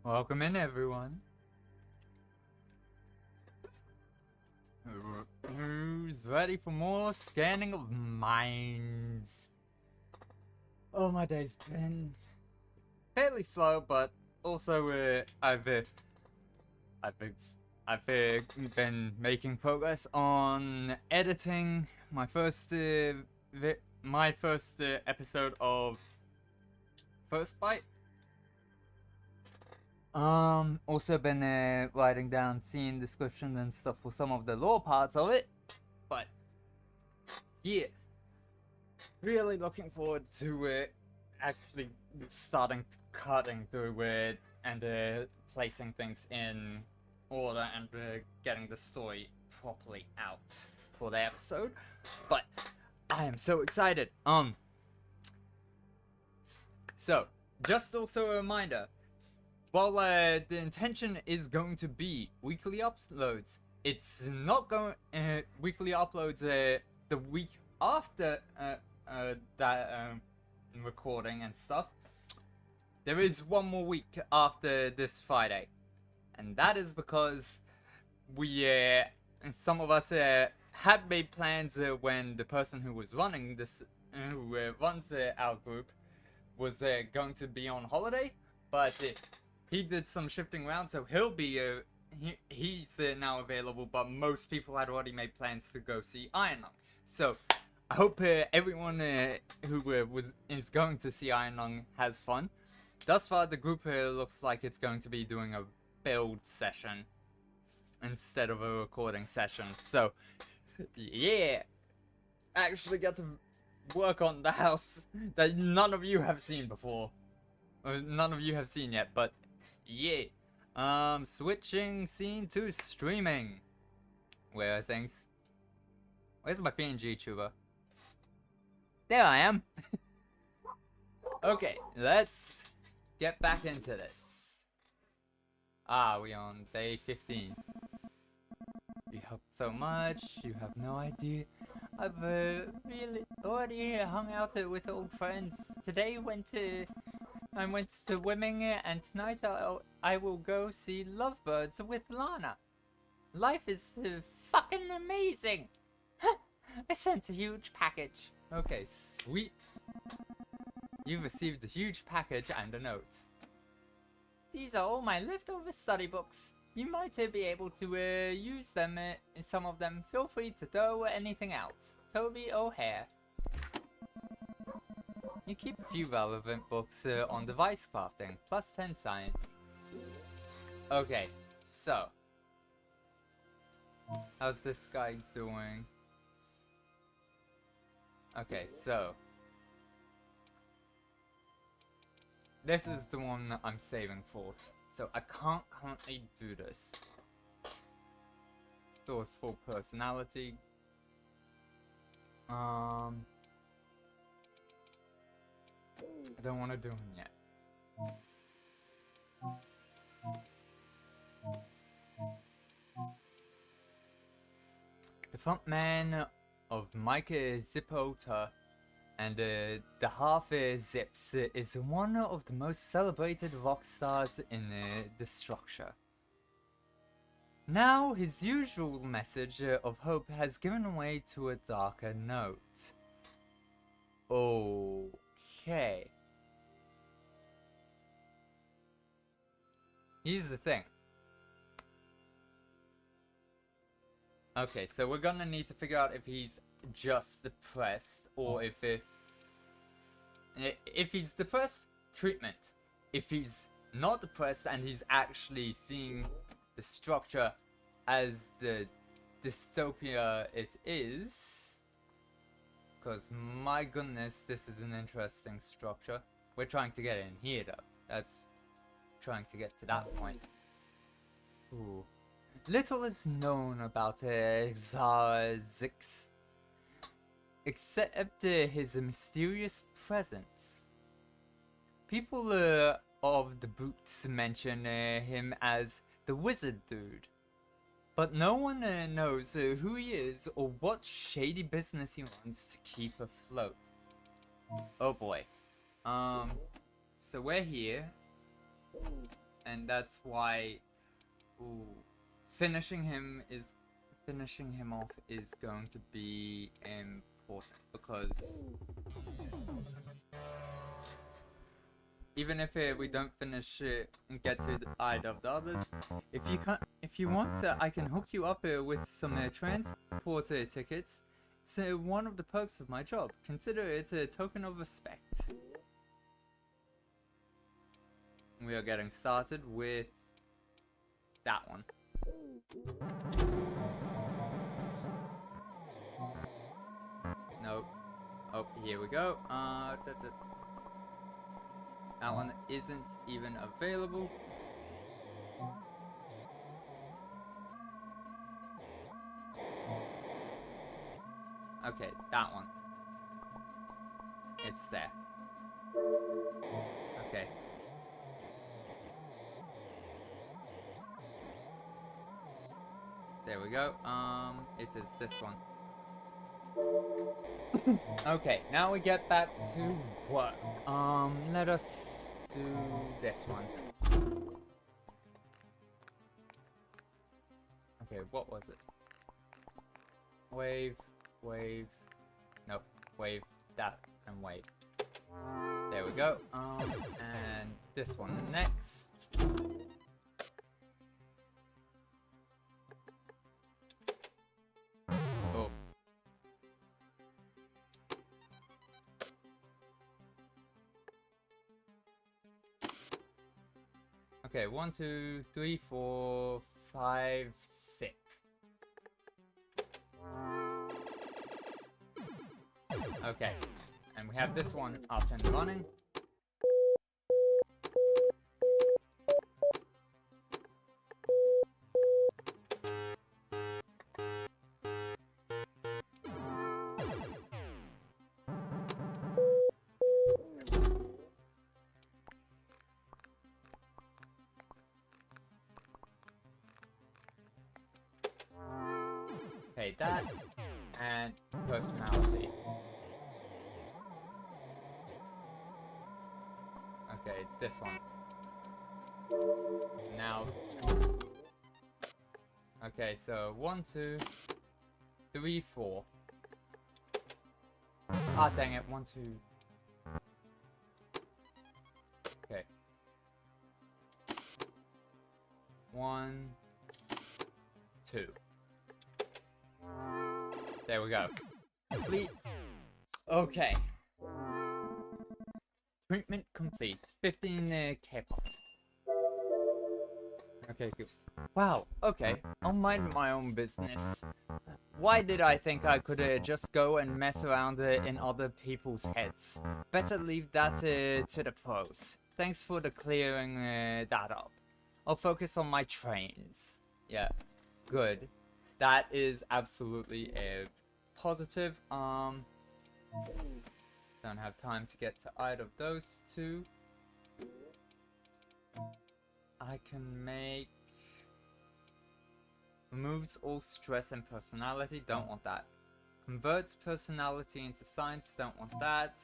Welcome in, everyone. Who's ready for more scanning of minds? Oh, my day's been fairly slow, but also I've been making progress on editing my first episode of First Bite. Also been writing down scene descriptions and stuff for some of the lore parts of it, but yeah, really looking forward to actually starting cutting through it and placing things in order and getting the story properly out for the episode. But I am so excited. So just also a reminder. Well, the intention is going to be weekly uploads. It's not going weekly uploads the week after that recording and stuff. There is one more week after this Friday, and that is because we some of us had made plans when the person who was running this, who runs our group, was going to be on holiday, but. He did some shifting around, so he'll be he's now available. But most people had already made plans to go see Iron Lung. So I hope everyone who is going to see Iron Lung has fun. Thus far, the group looks like it's going to be doing a build session instead of a recording session. So yeah, actually get to work on the house that none of you have seen before, or none of you have seen yet, but. Yeah. Switching scene to streaming. Where are things? Where's my PNG tuber? There I am. Okay, let's get back into this. We're on day 15. You helped so much, you have no idea. I've really already hung out with old friends. Today I went swimming, and tonight I will go see Lovebirds with Lana. Life is fucking amazing. I sent a huge package. Okay, sweet. You've received a huge package and a note. These are all my leftover study books. You might be able to use them, some of them. Feel free to throw anything out. Toby O'Hare. You keep a few relevant books on device crafting, plus 10 science. Okay, so. How's this guy doing? Okay, so. This is the one I'm saving for. So I can't currently do this. Stores full personality. I don't want to do him yet. The frontman of Micah Zipota and the half Zips is one of the most celebrated rock stars in the structure. Now his usual message of hope has given way to a darker note. Okay. Here's the thing. Okay, so we're gonna need to figure out if he's just depressed, or if he's depressed, treatment. If he's not depressed and he's actually seeing the structure as the dystopia it is. Because, my goodness, this is an interesting structure. We're trying to get in here, though. That's trying to get to that point. Ooh. Little is known about Zara Zix, except his mysterious presence. People of the Boots mention him as the Wizard Dude, but no one knows who he is or what shady business he wants to keep afloat. Oh boy. So we're here, and that's why, ooh, finishing him off is going to be important, because even if we don't finish it and get to the eye of the others, if you want to, I can hook you up with some transport tickets. It's one of the perks of my job. Consider it a token of respect. We are getting started with that one. Nope. Oh, here we go. That one isn't even available. Okay, that one. It's there. Okay. There we go. It is this one. Okay, now we get back to work. Let us do this one. Okay, what was it? Wave, wave, nope, wave, that, and wave. There we go. And this one next. Oh. Okay, 1, 2, 3, 4, 5, 6. Okay, and we have this one up and running. Okay, that and personality. Okay, this one. Now. Okay, so 1, 2, 3, 4. Ah, dang it, 1, 2. Okay. 1, 2. There we go. Complete. Okay. Treatment complete. 15 K-pop. Okay, good. Wow, okay. I'll mind my own business. Why did I think I could just go and mess around in other people's heads? Better leave that to the pros. Thanks for the clearing that up. I'll focus on my trains. Yeah, good. That is absolutely a positive. Don't have time to get to either of those two. I can make... Removes all stress and personality. Don't want that. Converts personality into science. Don't want that.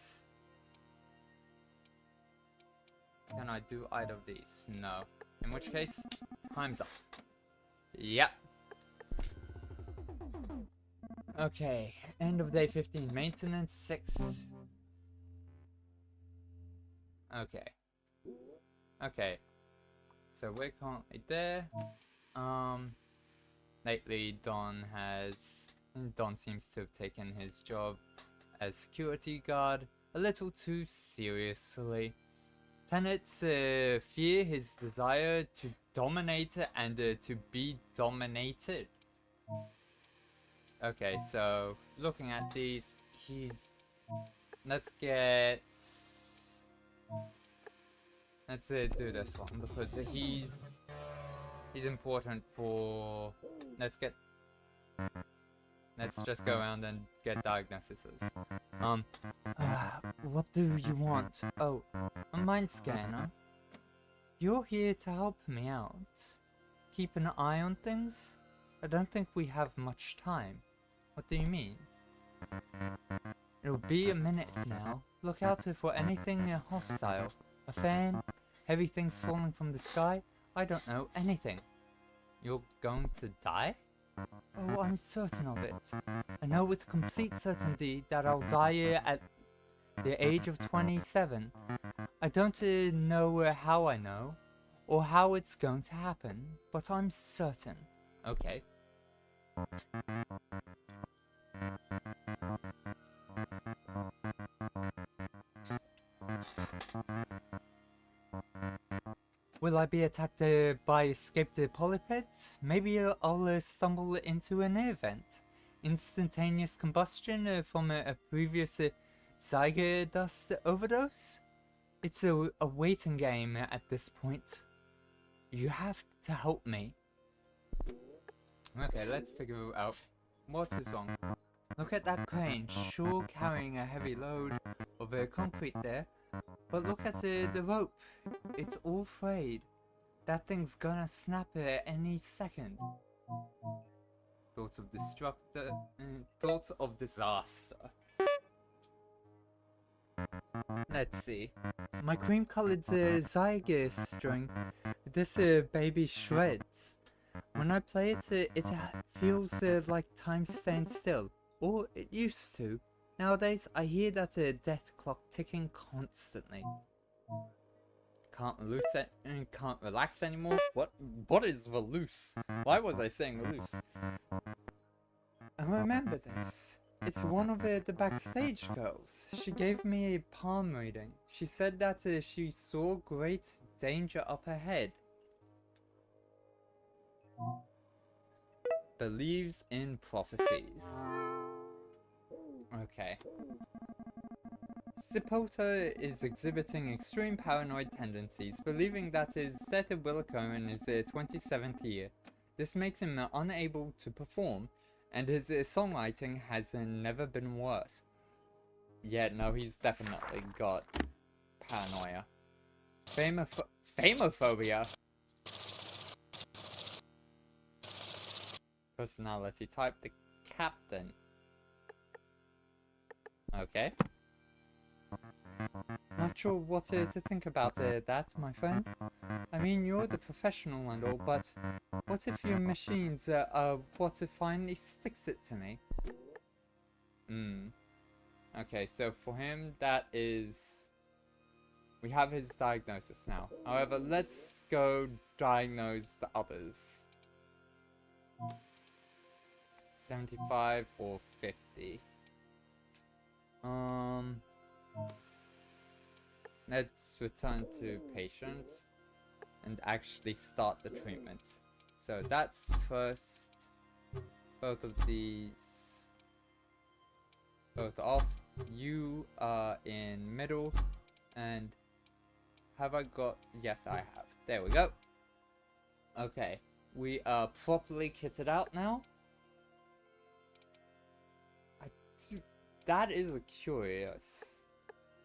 Can I do either of these? No. In which case, time's up. Yep. Okay. End of day 15. Maintenance 6. Okay. Okay. So we're currently there. Lately Don seems to have taken his job as security guard a little too seriously. Tenants fear his desire to dominate and to be dominated. Okay, so looking at these, let's do this one because he's important for. Let's just go around and get diagnoses. What do you want? Oh, a mind scanner. You're here to help me out. Keep an eye on things? I don't think we have much time. What do you mean? It'll be a minute now. Look out for anything hostile. A fan? Heavy things falling from the sky? I don't know, anything. You're going to die? Oh, I'm certain of it. I know with complete certainty that I'll die at the age of 27. I don't know how I know, or how it's going to happen, but I'm certain. Okay. Will I be attacked by escaped polypeds? Maybe I'll stumble into an event. Instantaneous combustion from a previous Zygodust overdose? It's a waiting game at this point. You have to help me. Okay, let's figure out what is wrong. Look at that crane, sure carrying a heavy load of concrete there. But look at the rope. It's all frayed. That thing's gonna snap at any second. Thoughts of disaster. Let's see. My cream-colored Zygus string. This baby shreds. When I play it, it feels like time stands still. Or it used to. Nowadays, I hear that death clock ticking constantly. Can't relax anymore? What is Veloose? Why was I saying Veloose? I remember this. It's one of the backstage girls. She gave me a palm reading. She said that she saw great danger up ahead. Believes in prophecies. Okay. Sipota is exhibiting extreme paranoid tendencies, believing that his death will occur in his 27th year. This makes him unable to perform, and his songwriting has never been worse. Yeah, no, he's definitely got paranoia. Famophobia? Personality type, the captain. Okay. Not sure what to think about that, my friend. I mean, you're the professional and all, but what if your machines are what finally sticks it to me? Okay, so for him, that is... We have his diagnosis now. However, let's go diagnose the others. 75 or 50. Let's return to patient and actually start the treatment. So that's first. Both of these. Both off. You are in middle. And have I got... Yes, I have. There we go. Okay. We are properly kitted out now. That is a curious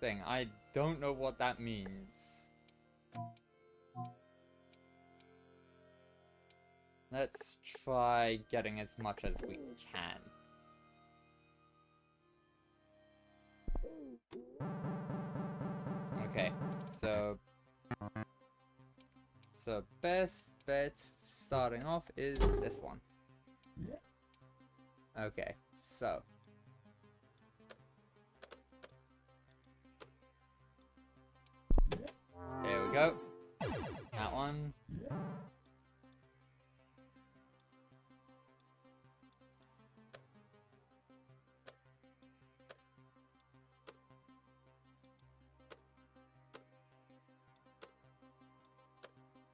thing. I don't know what that means. Let's try getting as much as we can. Okay, so best bet starting off is this one. Okay, so there we go. That one.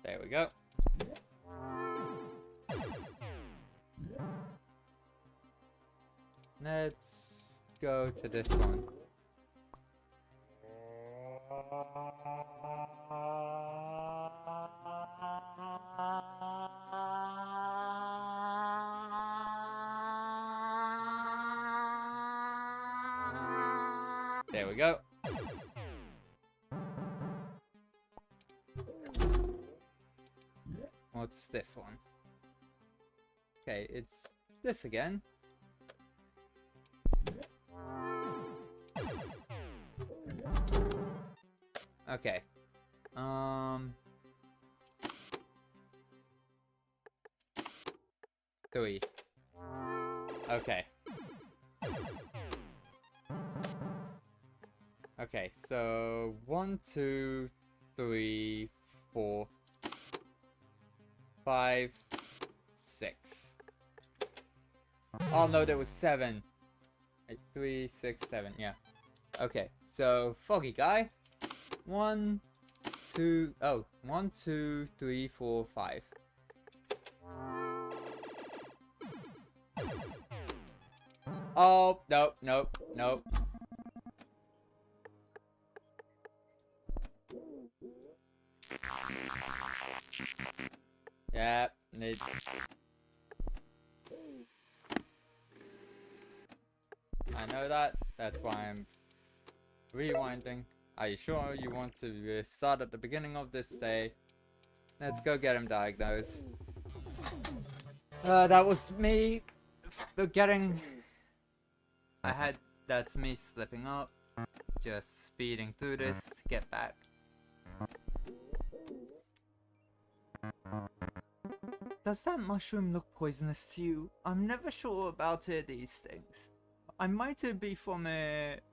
There we go. Let's go to this one. There we go. What's this one? Okay, it's this again. Okay. 3. Okay. Okay, so 1, 2, 3, 4, 5, 6. Oh no, there was 7. 8, 3, 6, 7, yeah. Okay, so Foggy Guy. 1, 2, 1, 2, 3, 4, 5. Oh, nope, nope, nope. Yeah, I know that. That's why I'm rewinding. Are you sure you want to start at the beginning of this day? Let's go get him diagnosed. That was me getting... That's me slipping up. Just speeding through this to get back. Does that mushroom look poisonous to you? I'm never sure about these things. I might be from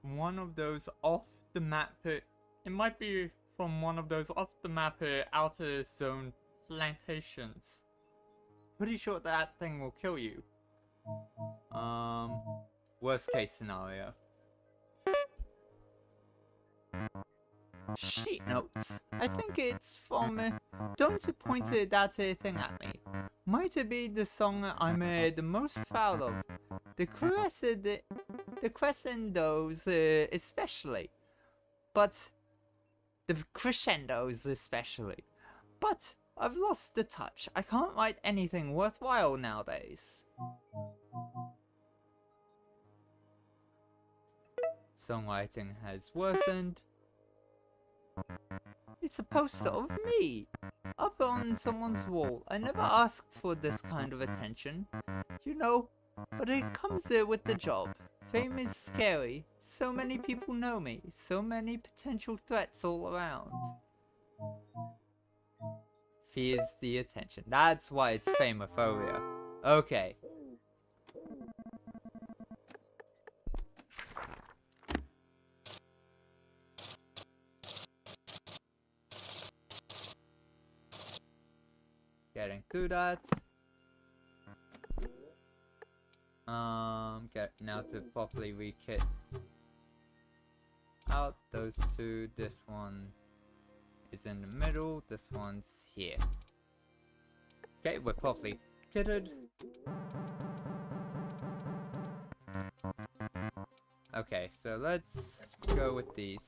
one of those off the map. It might be from one of those off the map outer zone plantations. Pretty sure that thing will kill you. Worst case scenario. Sheet notes. I think it's from Don't Point That Thing at Me. Might be the song I'm the most proud of. The crescendos especially. But the crescendos especially. But I've lost the touch. I can't write anything worthwhile nowadays. Songwriting has worsened. It's a poster of me, up on someone's wall. I never asked for this kind of attention, you know, but it comes with the job. Fame is scary. So many people know me. So many potential threats all around. Fears the attention. That's why it's famophobia. Okay. Getting through that. Get now to properly re-kit out those two. This one is in the middle. This one's here. Okay, we're properly kitted. Okay, so let's go with these.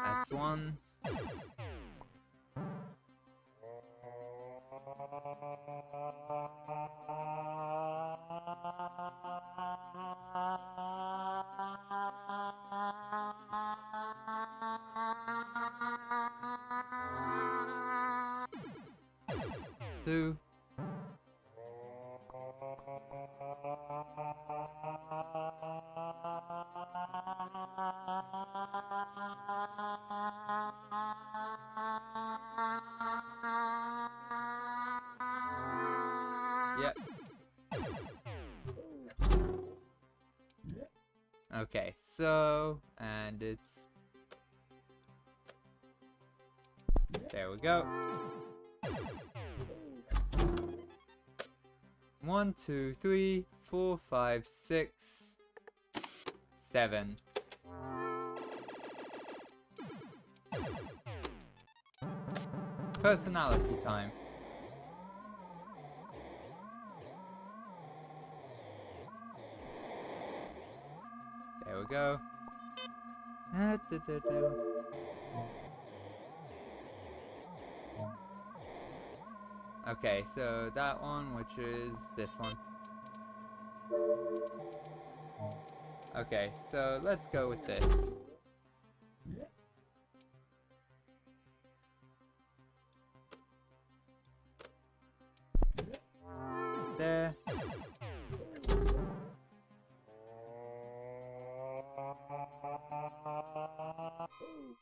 That's one. Two. Yep. Okay, so, and it's... There we go. 1, 2, 3, 4, 5, 6, 7. Personality time. There we go. Okay, so that one, which is this one. Okay, so let's go with this.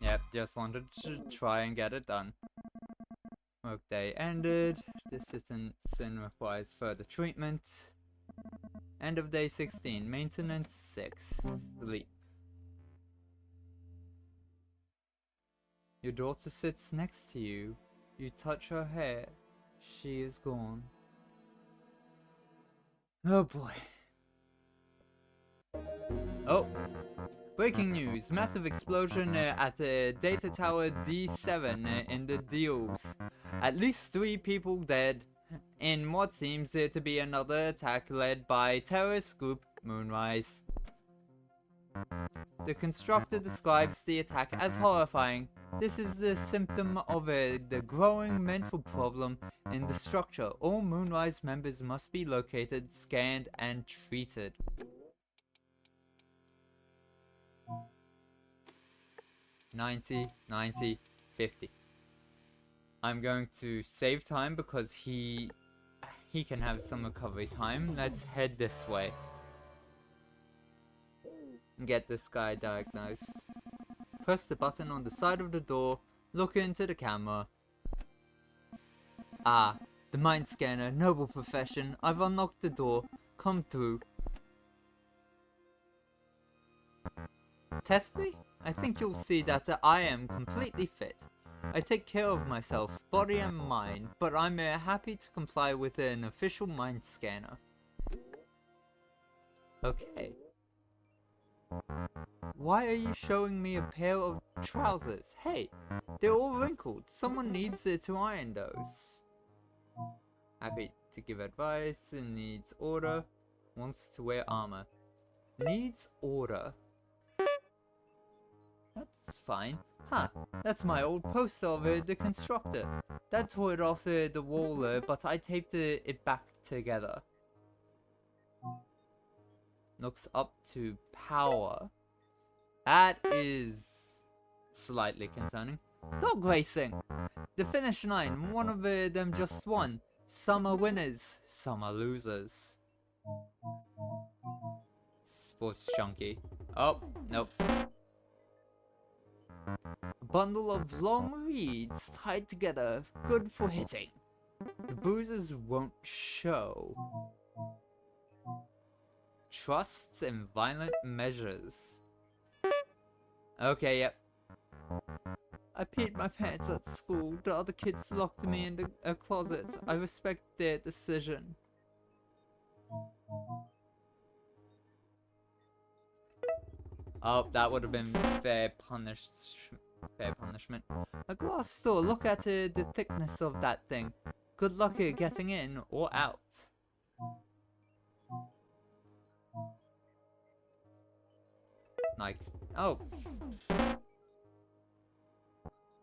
Yep, just wanted to try and get it done. Workday ended. This sin requires further treatment. End of day 16. Maintenance 6. Sleep. Your daughter sits next to you. You touch her hair. She is gone. Oh boy. Oh. Breaking news. Massive explosion at Data Tower D7 in the Deals. At least 3 people dead in what seems to be another attack led by terrorist group Moonrise. The constructor describes the attack as horrifying. This is the symptom of the growing mental problem in the structure. All Moonrise members must be located, scanned, and treated. $90, $90, $50. I'm going to save time because he can have some recovery time. Let's head this way. Get this guy diagnosed. Press the button on the side of the door. Look into the camera. Ah, the mind scanner, noble profession. I've unlocked the door. Come through. Test me? I think you'll see that I am completely fit. I take care of myself, body and mind, but I'm happy to comply with an official mind scanner. Okay. Why are you showing me a pair of trousers? Hey, they're all wrinkled. Someone needs to iron those. Happy to give advice. Needs order. Wants to wear armor. Needs order. That's fine. Huh, that's my old poster of the constructor. That tore it off the wall, but I taped it back together. Looks up to power. That is slightly concerning. Dog racing! The finish line, one of them just won. Some are winners, some are losers. Sports junkie. Oh, nope. A bundle of long reeds tied together, good for hitting. The bruises won't show. Trusts and violent measures. Okay, yep. I peed my pants at school. The other kids locked me in a closet. I respect their decision. Oh, that would have been fair punishment. A glass door. Look at the thickness of that thing. Good luck getting in or out. Nice. Oh.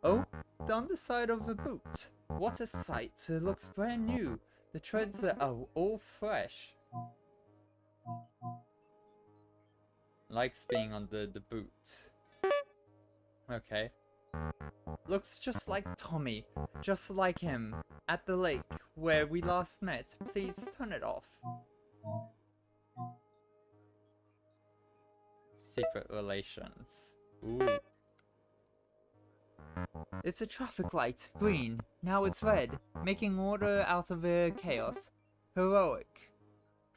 Oh, the underside of a boot. What a sight. It looks brand new. The treads are all fresh. Likes being on the boot. Okay. Looks just like Tommy. Just like him. At the lake where we last met. Please turn it off. Secret relations. Ooh. It's a traffic light. Green. Now it's red. Making order out of chaos. Heroic.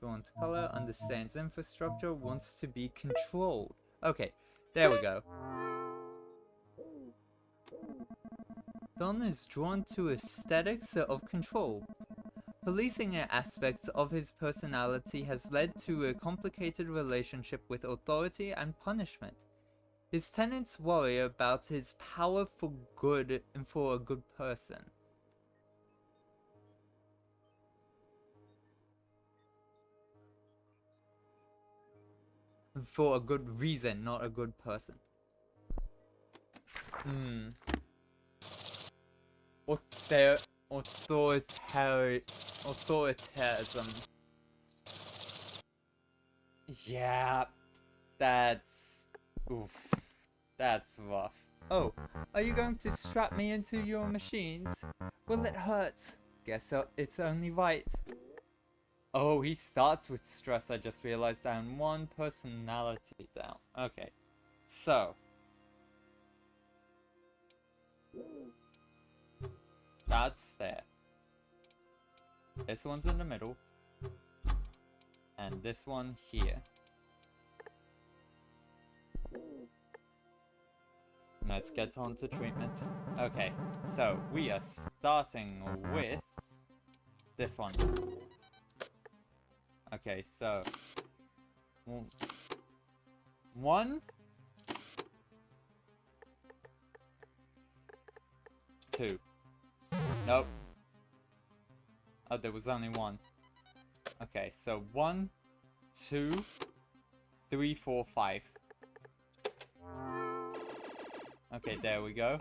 Drawn to color. Understands infrastructure. Wants to be controlled. Okay. There we go. Don is drawn to aesthetics of control. Policing aspects of his personality has led to a complicated relationship with authority and punishment. His tenants worry about his power for good and for a good person. For a good reason, not a good person. Authoritarianism. Yeah, that's... oof. That's rough. Oh, are you going to strap me into your machines? Will it hurt? Guess it's only right. Oh, he starts with stress, I just realized, and one personality down. Okay, so... That's there. This one's in the middle. And this one here. Let's get on to treatment. Okay, so we are starting with this one. Okay, so 1, 2. Nope. Oh, there was only one. Okay, so 1, 2, 3, 4, 5. Okay, there we go.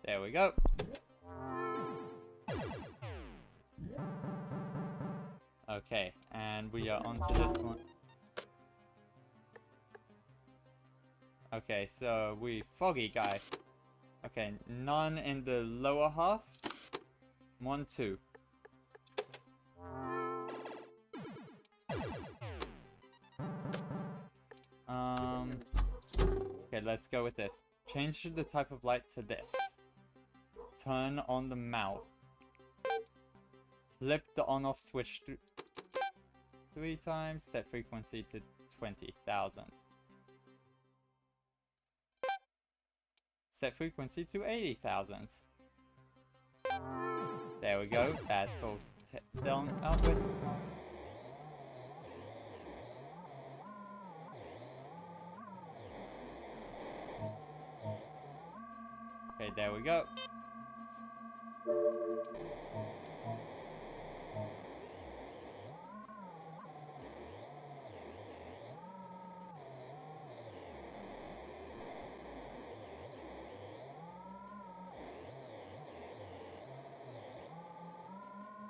There we go. Okay, and we are onto this one. Okay, so we foggy guy. Okay, none in the lower half. 1, 2. Okay, let's go with this. Change the type of light to this. Turn on the mouth. Flip the on-off switch 3 times. Set frequency to 20,000. Set frequency to 80,000. There we go. That's all done up with. Okay, there we go.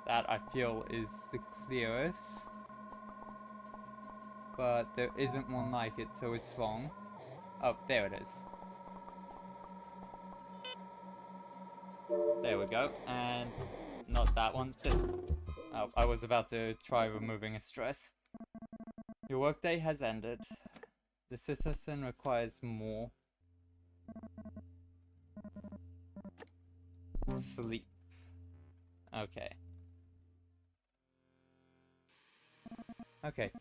That I feel is the clearest, but there isn't one like it, so it's wrong. Oh, there it is. There we go, and not that one, this one. Oh, I was about to try removing a stress. Your workday has ended. The citizen requires more sleep. Okay. Okay.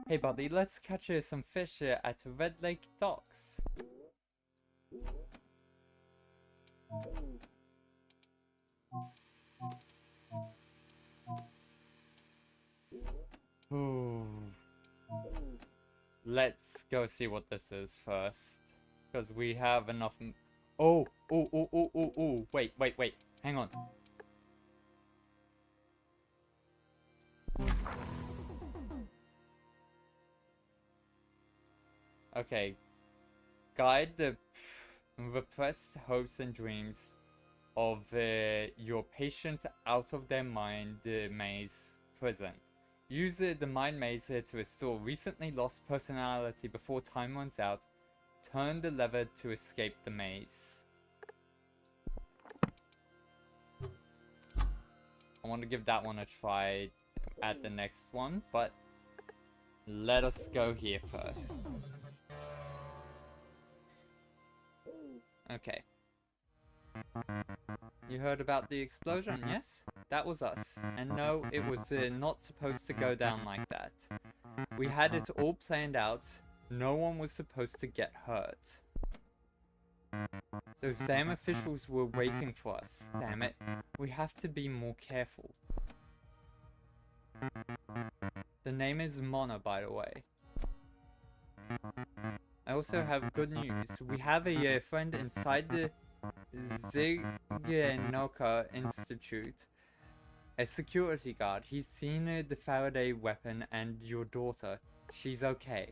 Hey buddy, let's catch some fish at Red Lake Docks. Ooh. Let's go see what this is first. Because we have enough... Oh! Wait. Hang on. Okay. Guide the repressed hopes and dreams of your patient out of their mind maze prison. Use the mind maze to restore recently lost personality before time runs out. Turn the lever to escape the maze. I want to give that one a try at the next one, but let us go here first. Okay. You heard about the explosion, yes? That was us. And no, it was not supposed to go down like that. We had it all planned out. No one was supposed to get hurt. Those damn officials were waiting for us. Damn it. We have to be more careful. The name is Mona, by the way. I also have good news. We have a friend inside the Zigenoka Institute. A security guard. He's seen the Faraday weapon and your daughter. She's okay.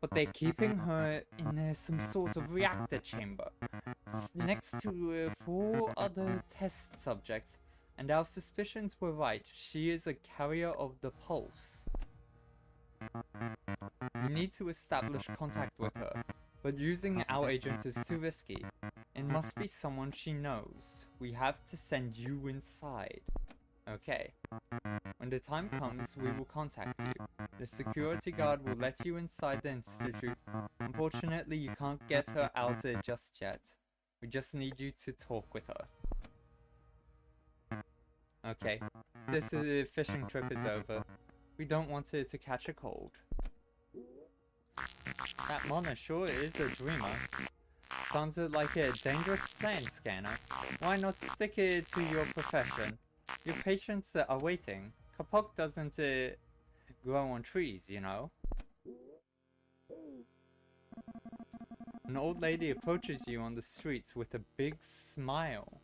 But they're keeping her in some sort of reactor chamber. Next to 4 other test subjects. And our suspicions were right. She is a carrier of the pulse. We need to establish contact with her, but using our agent is too risky. It must be someone she knows. We have to send you inside. Okay. When the time comes, we will contact you. The security guard will let you inside the institute. Unfortunately, you can't get her out just yet. We just need you to talk with her. Okay. This fishing trip is over. We don't want her to catch a cold. That Mona sure is a dreamer. Sounds like a dangerous plan, Scanner. Why not stick it to your profession? Your patients are waiting. Kapok doesn't grow on trees, you know. An old lady approaches you on the streets with a big smile.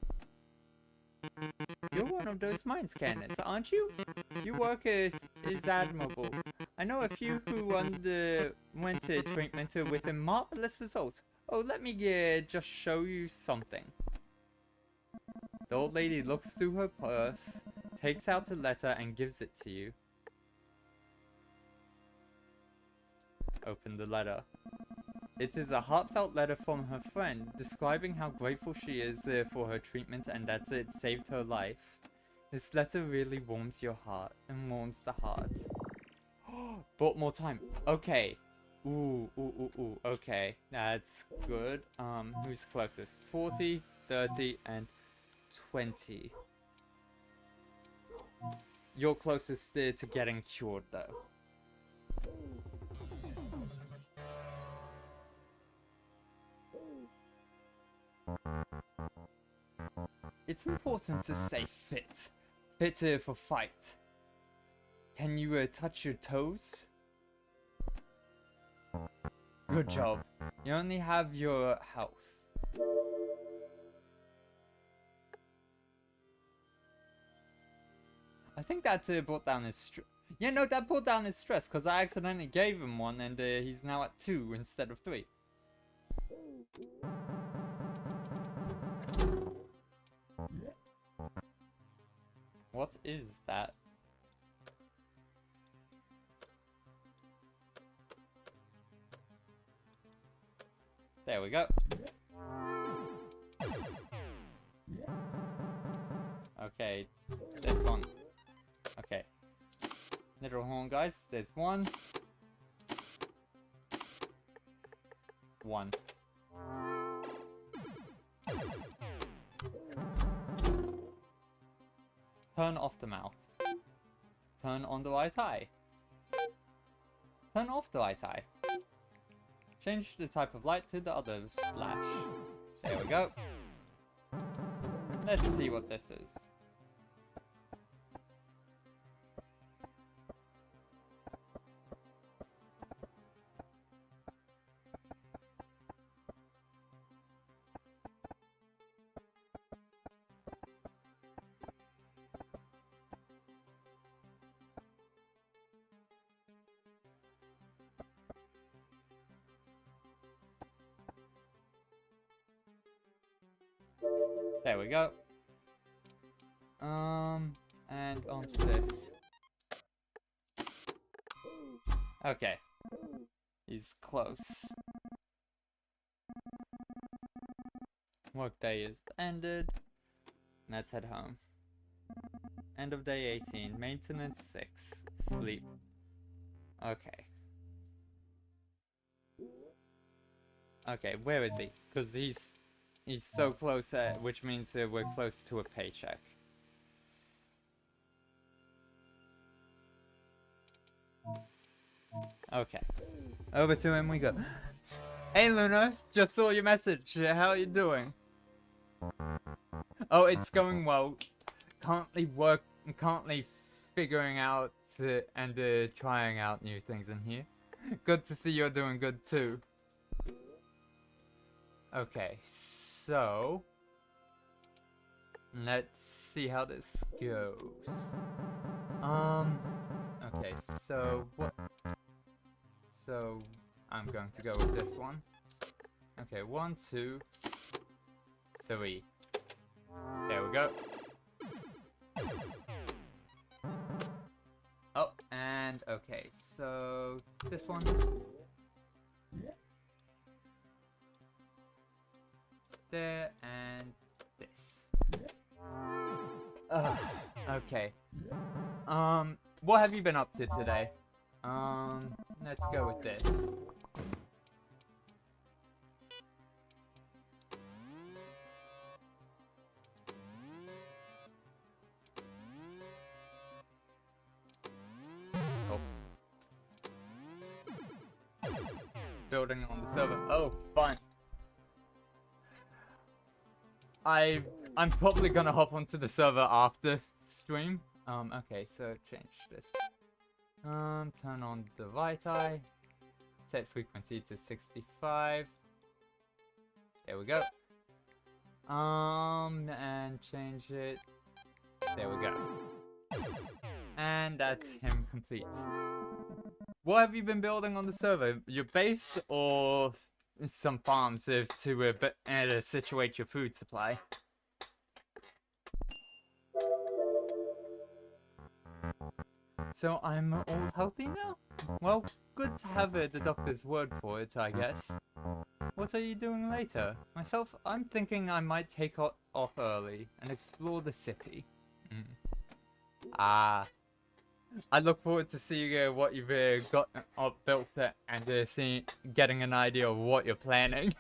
You're one of those mind scanners, aren't you? Your work is admirable. I know a few who underwent treatment with a marvelous result. Oh, let me just show you something. The old lady looks through her purse, takes out a letter and gives it to you. Open the letter. It is a heartfelt letter from her friend, describing how grateful she is for her treatment and that it saved her life. This letter really warms your heart and warms the heart. Bought more time. Okay. Ooh, okay. That's good. Who's closest? 40, 30, and 20. You're closest to getting cured, though. It's important to stay fit. Fit for fight. Can you touch your toes? Good job. You only have your health. I think that brought down his stress. Yeah, no, that brought down his stress because I accidentally gave him one and he's now at 2 instead of 3. What is that? There we go. Okay, there's one. Okay. Little horn, guys. There's one. One. Turn off the mouth. Turn on the right eye. Turn off the right eye. Change the type of light to the other slash. There we go. Let's see what this is. There we go. And onto this. Okay. He's close. Workday is ended. Let's head home. End of day 18. Maintenance 6. Sleep. Okay. Okay, where is he? Because he's so close, which means we're close to a paycheck. Okay. Over to him we go. Hey Luna, just saw your message. How are you doing? Oh, it's going well. Currently figuring out and trying out new things in here. Good to see you're doing good too. Okay, so let's see how this goes. Okay, so what? So I'm going to go with this one. Okay, 1, 2, 3. There we go. Oh, and okay, so this one. There and this. Okay. What have you been up to today? Let's go with this. Oh. Building on the server. Oh, fun. I'm probably gonna hop onto the server after stream. Okay, so change this. Turn on the right eye. Set frequency to 65. There we go. And change it. There we go. And that's him complete. What have you been building on the server? Your base or some farms to situate your food supply? So I'm all healthy now? Well, good to have the doctor's word for it, I guess. What are you doing later? Myself, I'm thinking I might take off early and explore the city. I look forward to seeing what you've got built and getting an idea of what you're planning.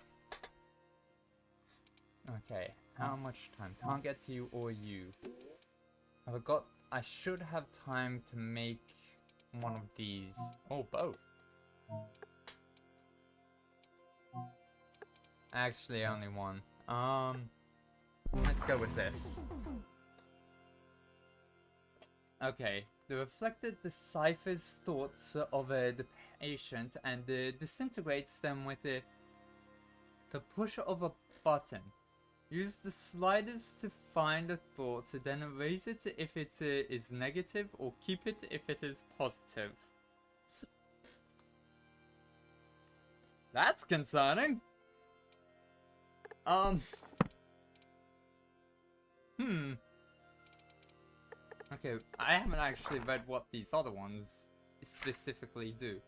Okay, how much time? Can't get to you or you. I should have time to make one of these. Oh, both. Actually, only one. Let's go with this. Okay, the reflector deciphers thoughts of the patient and disintegrates them with the push of a button. Use the sliders to find a thought, then erase it if it is negative, or keep it if it is positive. That's concerning. Okay, I haven't actually read what these other ones specifically do.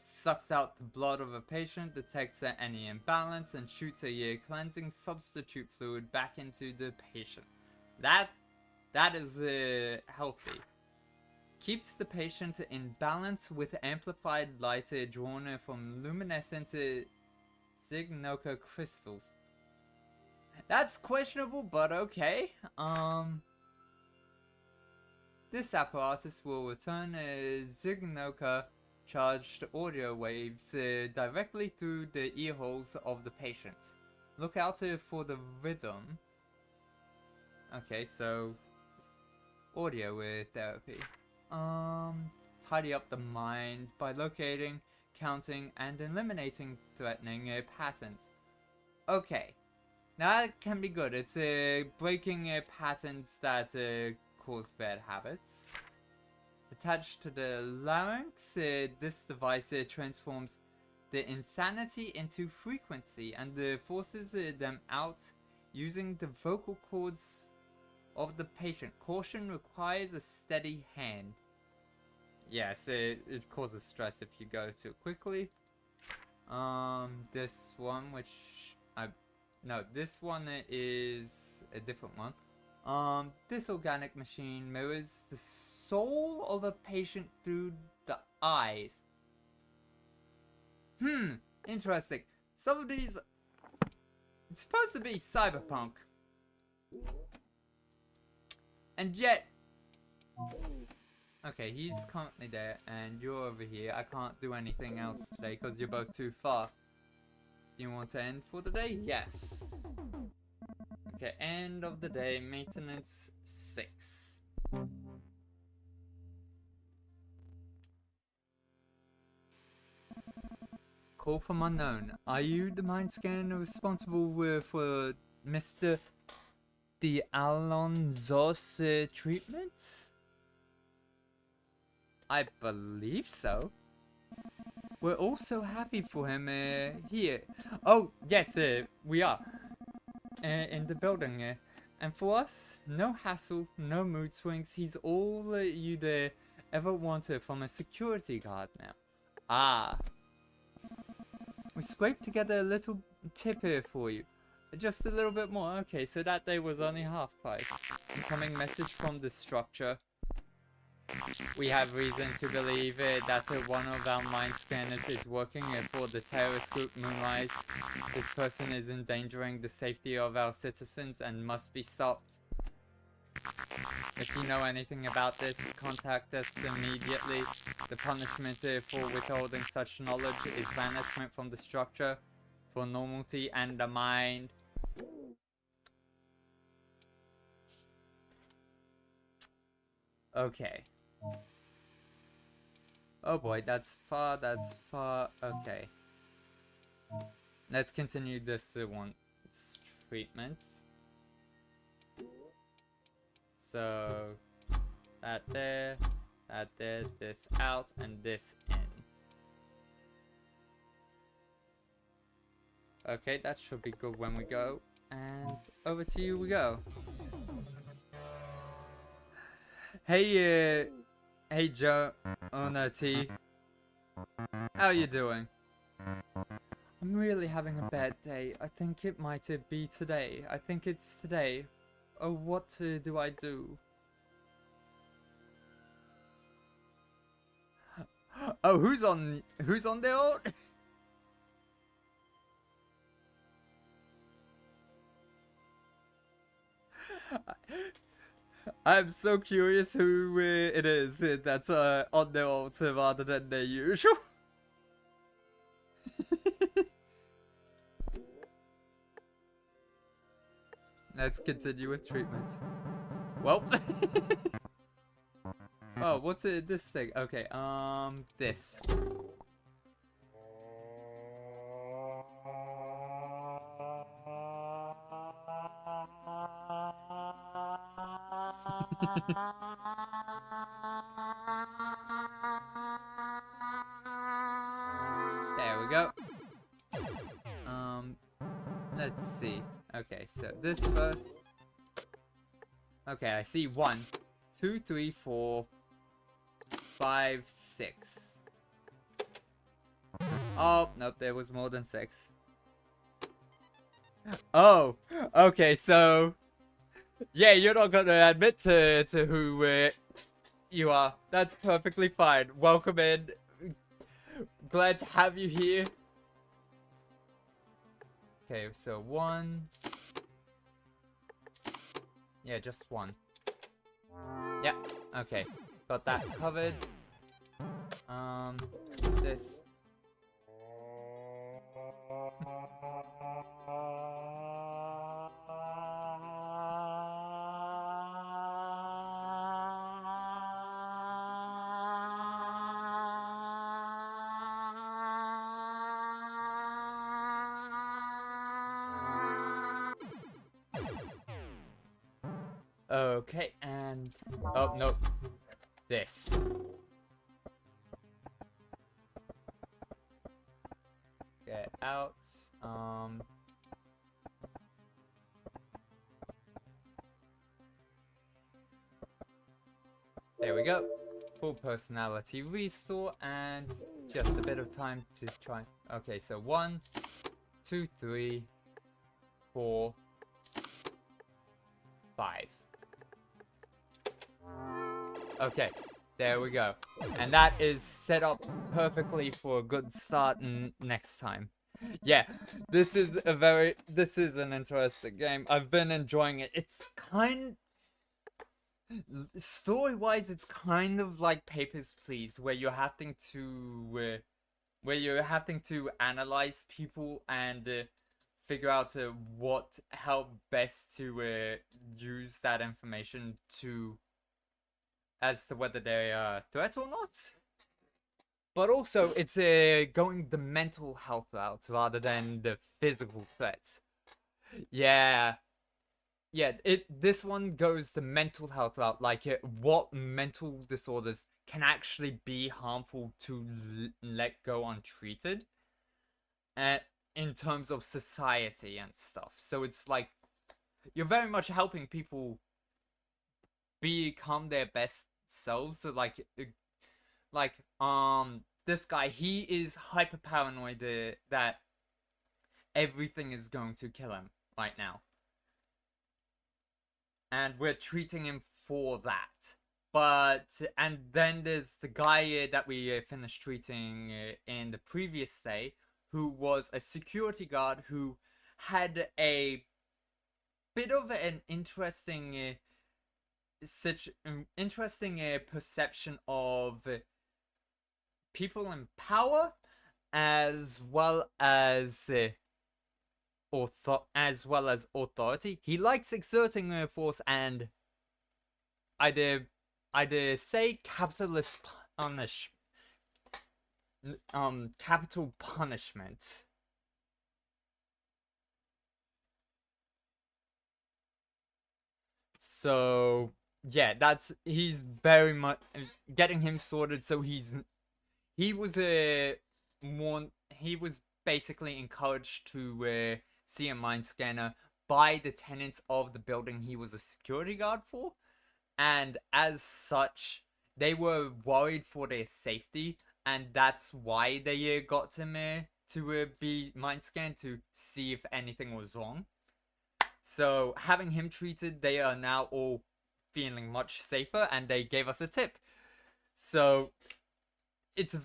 Sucks out the blood of a patient, detects any imbalance, and shoots a cleansing substitute fluid back into the patient. That is healthy. Keeps the patient in balance with amplified light drawn from luminescent Zignoka crystals. That's questionable, but okay. This apparatus will return Zignoka charged audio waves directly through the ear holes of the patient. Look out for the rhythm. Okay, so audio therapy. Tidy up the mind by locating, counting, and eliminating threatening patterns. Okay, now that can be good. It's breaking patterns that cause bad habits. Attached to the larynx, this device transforms the insanity into frequency and forces them out using the vocal cords of the patient. Caution requires a steady hand. Yes, it causes stress if you go too quickly. This one, this one is a different one. This organic machine mirrors the soul of a patient through the eyes. Interesting. Some of these... It's supposed to be cyberpunk. And yet... Okay, he's currently there, and you're over here. I can't do anything else today because you're both too far. Do you want to end for the day? Yes. Okay, end of the day, maintenance 6. Call from unknown. Are you the mind scanner responsible for Mr. the Alonso's treatment? I believe so. We're all so happy for him here. Oh, yes, we are. In the building. And for us, no hassle, no mood swings. He's all you'd ever wanted from a security guard now. Ah. We scraped together a little tip here for you. Just a little bit more. Okay, so that day was only half price. Incoming message from the structure. We have reason to believe that one of our mind scanners is working for the terrorist group Moonrise. This person is endangering the safety of our citizens and must be stopped. If you know anything about this, contact us immediately. The punishment for withholding such knowledge is banishment from the structure for normality and the mind. Okay. Oh boy, that's far, okay. Let's continue this one. Treatment. So, that there, this out, and this in. Okay, that should be good when we go. And over to you we go. Hey, hey Joe, Owner T. How you doing? I'm really having a bad day. I think it might be today. I think it's today. Oh, what do I do? Oh, who's on there? I'm so curious who it is that's on their alt rather than their usual. Let's continue with treatment. Well. Oh, what's this thing? Okay, this. There we go. Let's see. Okay, so this first. Okay, I see 1, 2, 3, 4, 5, 6. Oh, nope, there was more than 6. Oh, okay, so yeah, you're not gonna admit to who you are. That's perfectly fine. Welcome in. Glad to have you here. Okay, so 1. Yeah, just 1. Yeah, okay. Got that covered. This. Okay, and oh no, this. Get out. There we go. Full personality restore and just a bit of time to try. Okay, so 1, 2, 3, 4, 5. Okay, there we go. And that is set up perfectly for a good start next time. Yeah, this is an interesting game. I've been enjoying it. It's story-wise, it's kind of like Papers, Please, where you're having to analyze people and figure out how best to use that information as to whether they're a threat or not. But also, it's going the mental health route rather than the physical threats. Yeah. Yeah, this one goes the mental health route, like what mental disorders can actually be harmful to let go untreated, in terms of society and stuff. So it's like you're very much helping people become their best selves. So this guy, he is hyper paranoid that everything is going to kill him. right now. And we're treating him for that. And then there's the guy that we finished treating in the previous day, who was a security guard who had a bit of an interesting perception of people in power, as well as authority. He likes exerting force, and I'd say capital punishment. So yeah, he's very much getting him sorted. So he was basically encouraged to see a mind scanner by the tenants of the building he was a security guard for, and as such, they were worried for their safety, and that's why they got him to be mind scanned to see if anything was wrong. So having him treated, they are now all feeling much safer, and they gave us a tip. So it's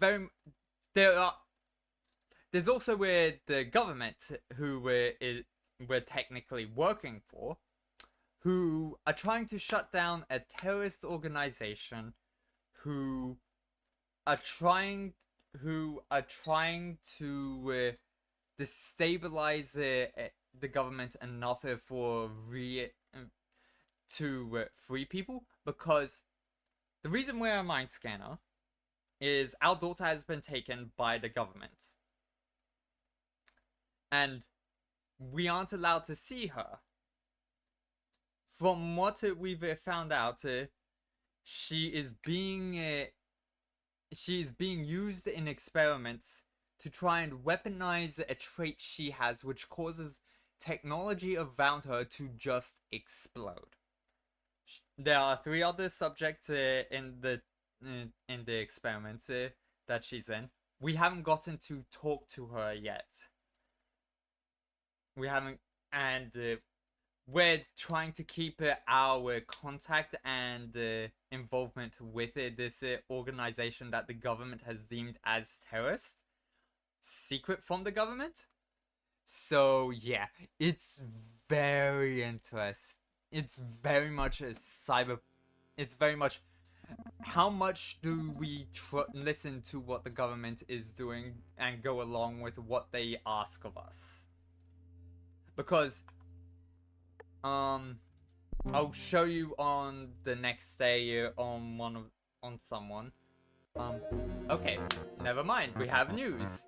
there's also the government who we're technically working for, who are trying to shut down a terrorist organization, who are trying to destabilize the government enough for to free people, because the reason we're a mind scanner is our daughter has been taken by the government, and we aren't allowed to see her. From what we've found out, she is being used in experiments to try and weaponize a trait she has, which causes technology around her to just explode. There are 3 other subjects in the experiments that she's in. We haven't gotten to talk to her yet. We haven't, and we're trying to keep our contact and involvement with this organization that the government has deemed as terrorist secret from the government. So yeah, it's very interesting. It's very much a cyber. It's very much, how much do we listen to what the government is doing and go along with what they ask of us? Because I'll show you on the next day on someone. Okay, never mind, we have news.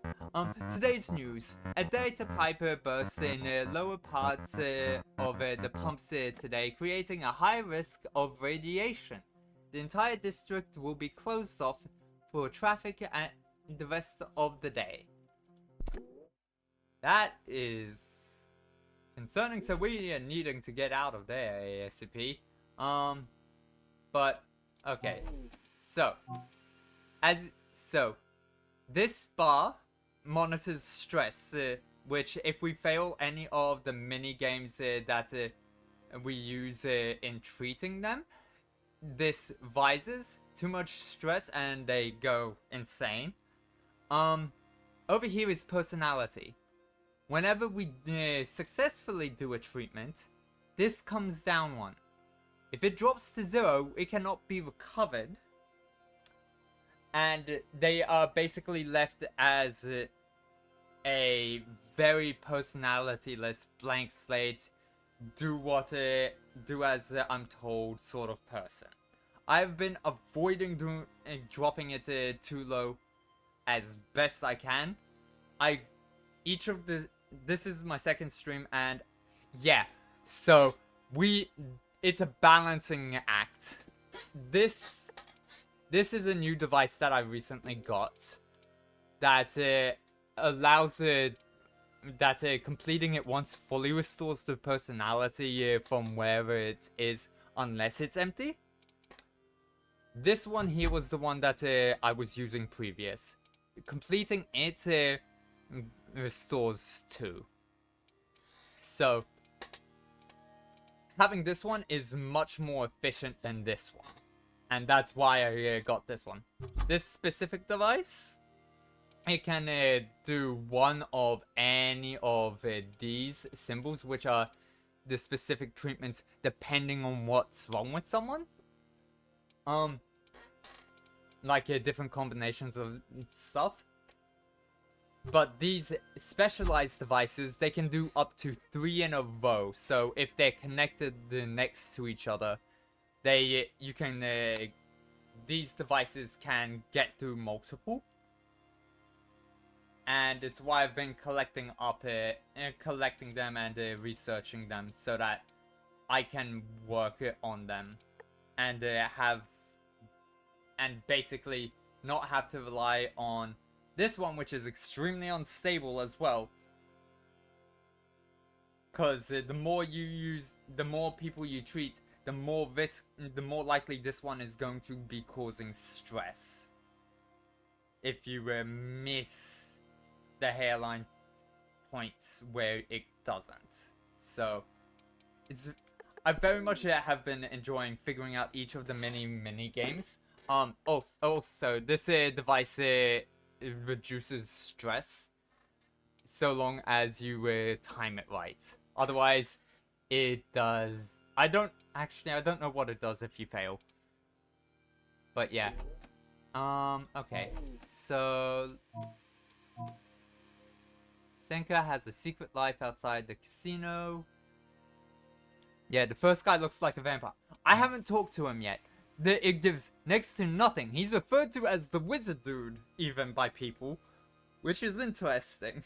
Today's news. A data pipe burst in the lower parts of the pumps today, creating a high risk of radiation. The entire district will be closed off for traffic and the rest of the day. That is concerning, so we are needing to get out of there ASAP. But okay, so this bar monitors stress, which if we fail any of the mini games that we use in treating them, this vises too much stress and they go insane. Over here is personality. Whenever we successfully do a treatment, this comes down 1. If it drops to 0, it cannot be recovered. And they are basically left as a very personality-less, blank slate, do as I'm told sort of person. I've been avoiding dropping it too low as best I can. This is my second stream, and yeah, so it's a balancing act. This is a new device that I recently got that allows that completing it once fully restores the personality from wherever it is, unless it's empty. This one here was the one that I was using previous. Completing it restores 2. So having this one is much more efficient than this one. And that's why I got this one. This specific device, it can do one of any of these symbols, which are the specific treatments depending on what's wrong with someone. Like different combinations of stuff. But these specialized devices, they can do up to 3 in a row. So if they're connected next to each other, you can these devices can get through multiple. And it's why I've been collecting them and researching them so that I can work on them and basically not have to rely on this one, which is extremely unstable as well. Because the more you use, the more people you treat, the more likely this one is going to be causing stress. If you miss the hairline points where it doesn't. So, I very much have been enjoying figuring out each of the mini games. Also, this device reduces stress so long as you time it right. Otherwise, it does. I don't know what it does if you fail. But yeah. Okay. So Senka has a secret life outside the casino. Yeah, the first guy looks like a vampire. I haven't talked to him yet. It gives next to nothing. He's referred to as the wizard dude, even by people. Which is interesting.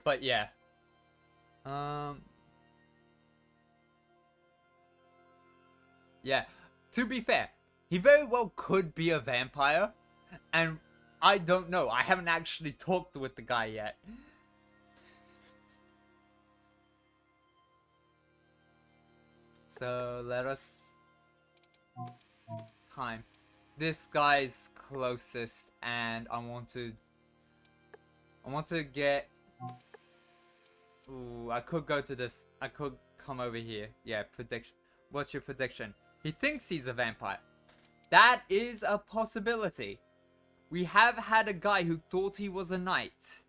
But yeah. Yeah. To be fair, he very well could be a vampire. And I don't know. I haven't actually talked with the guy yet. So let us time. This guy's closest, and I want to get. Ooh, I could go to this. I could come over here. Yeah, prediction. What's your prediction? He thinks he's a vampire. That is a possibility. We have had a guy who thought he was a knight.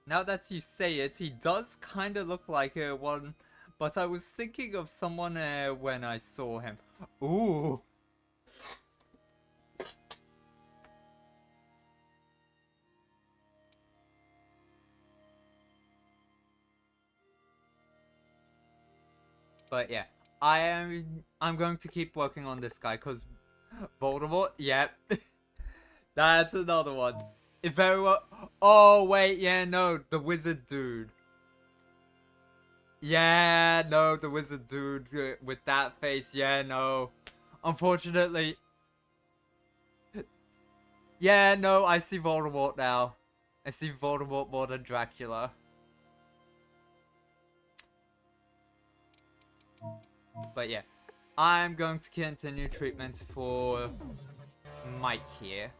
Now that you say it, he does kind of look like one. But I was thinking of someone when I saw him. Ooh. But yeah, I'm going to keep working on this guy because Voldemort. Yep, that's another one. It very well. Oh wait, yeah, no, the wizard dude. Yeah, no, the wizard dude with that face. Yeah, no. Unfortunately. Yeah, no, I see Voldemort now. I see Voldemort more than Dracula. But yeah, I'm going to continue treatment for Mike here.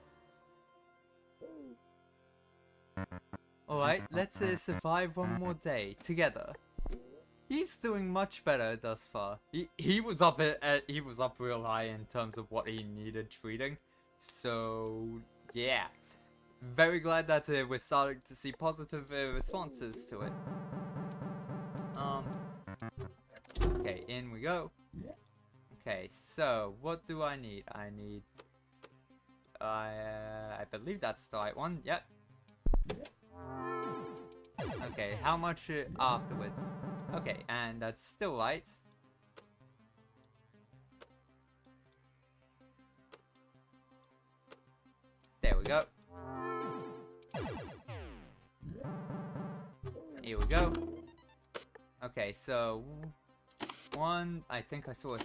Alright, let's survive one more day together. He's doing much better thus far. He was up real high in terms of what he needed treating. So yeah, very glad that we're starting to see positive responses to it. Okay, in we go. Okay, so what do I need? I believe that's the right one. Yep. Okay, how much afterwards? Okay, and that's still right. There we go. Here we go. Okay, so one, I think I saw a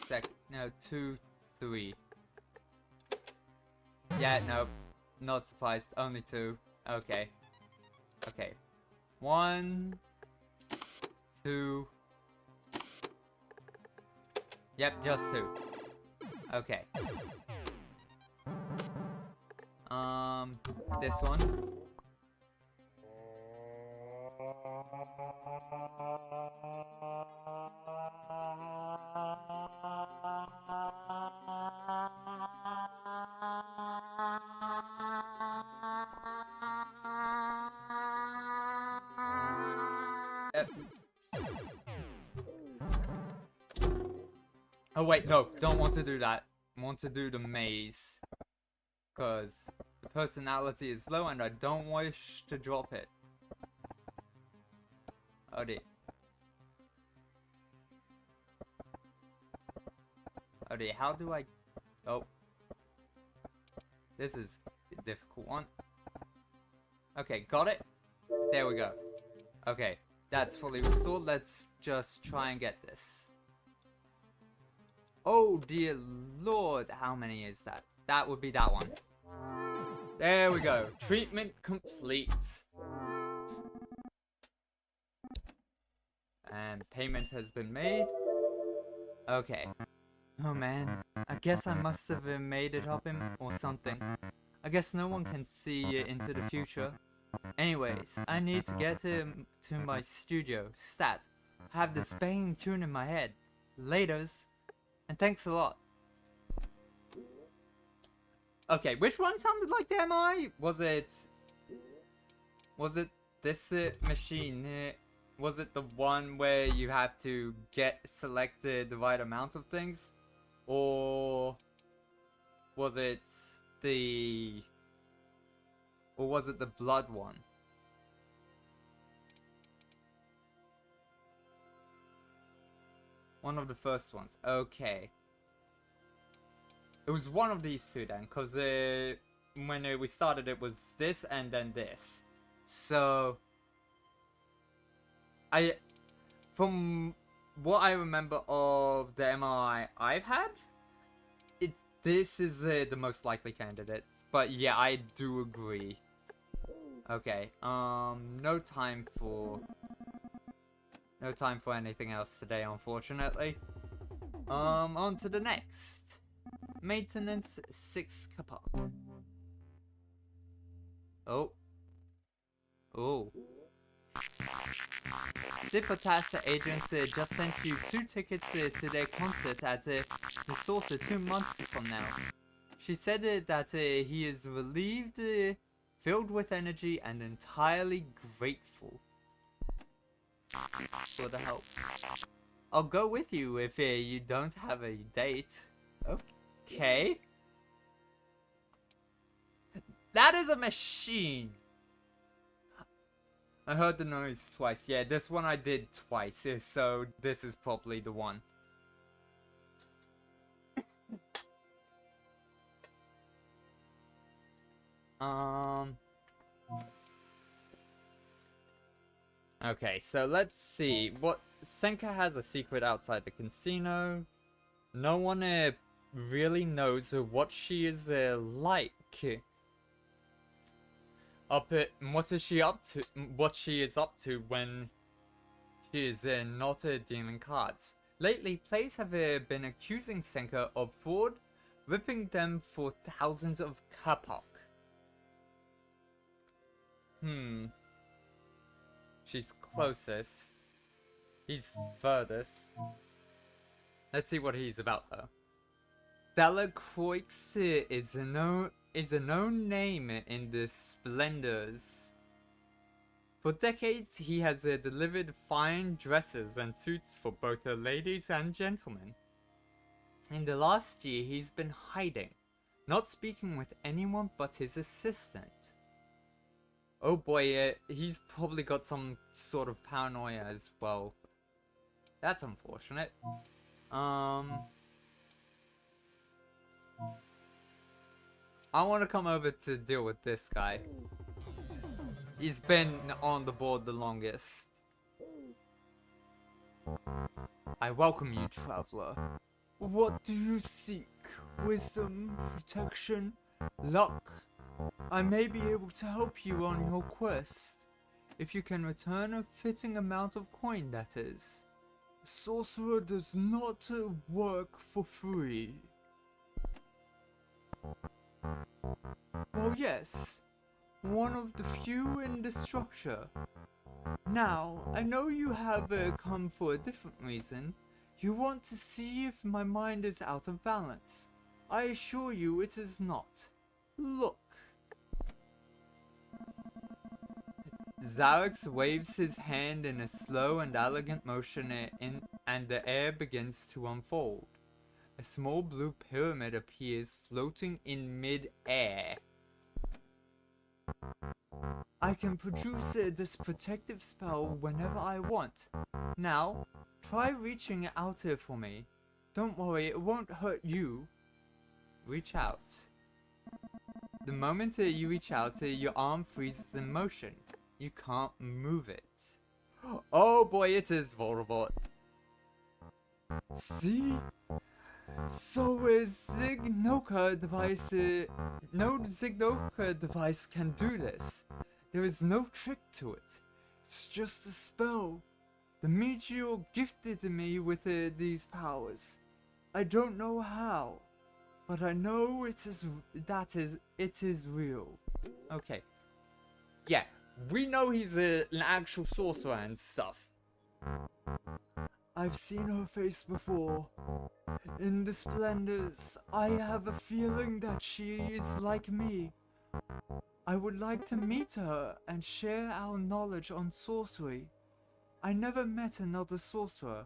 no, 2, 3. Yeah, no, not surprised, only 2. Okay. Okay. 1, 2. Yep, just 2. Okay. This one. Oh wait, no, don't want to do that. Want to do the maze. Because the personality is low and I don't wish to drop it. Oh dear. Oh dear, how do I... Oh. This is a difficult one. Okay, got it. There we go. Okay, that's fully restored. Let's just try and get this. Oh dear lord, how many is that? That would be that one. There we go. Treatment complete. And payment has been made. Okay. Oh man, I guess I must have made it up him or something. I guess no one can see into the future. Anyways, I need to get to my studio, stat. I have this banging tune in my head. Laters. And thanks a lot. Okay, which one sounded like the MI? Was it this machine? Was it the one where you have to select the right amount of things? Or was it the blood one? One of the first ones. Okay. It was one of these two then, because when we started it was this and then this. So, from what I remember of the MRI I've had, this is the most likely candidate. But yeah, I do agree. Okay, no time for anything else today, unfortunately. On to the next. Maintenance 6 Kappa. Oh. Zipotas agents just sent you 2 tickets to their concert at the Saucer 2 months from now. She said that he is relieved, filled with energy, and entirely grateful for the help. I'll go with you if you don't have a date. Okay. That is a machine. I heard the noise twice. Yeah, this one I did twice, so this is probably the one. Okay, so let's see. Senka has a secret outside the casino. No one really knows what she is like. What is she up to? What she is up to when she is not dealing cards. Lately, players have been accusing Senka of fraud, ripping them for thousands of kapok. She's closest. He's furthest. Let's see what he's about though. Delacroix is a known name in the Splendors. For decades, he has delivered fine dresses and suits for both ladies and gentlemen. In the last year, he's been hiding, not speaking with anyone but his assistant. Oh boy, he's probably got some sort of paranoia as well. That's unfortunate. I want to come over to deal with this guy. He's been on the board the longest. I welcome you, traveler. What do you seek? Wisdom, protection, luck? I may be able to help you on your quest. If you can return a fitting amount of coin, that is. A sorcerer does not work for free. Well, yes. one of the few in the structure. Now, I know you have come for a different reason. You want to see if my mind is out of balance. I assure you it is not. Look. Zarex waves his hand in a slow and elegant motion and the air begins to unfold. A small blue pyramid appears floating in mid-air. I can produce this protective spell whenever I want. Now, try reaching out here for me. Don't worry, it won't hurt you. Reach out. The moment you reach out, your arm freezes in motion. You can't move it. Oh boy, it is vulnerable. See? So a Zignoka device, no Zignoka device can do this. There is no trick to it. It's just a spell. The meteor gifted me with these powers. I don't know how, but I know it is real. Okay. Yeah, we know he's an actual sorcerer and stuff. I've seen her face before. In the splendors, I have a feeling that she is like me. I would like to meet her and share our knowledge on sorcery. I never met another sorcerer,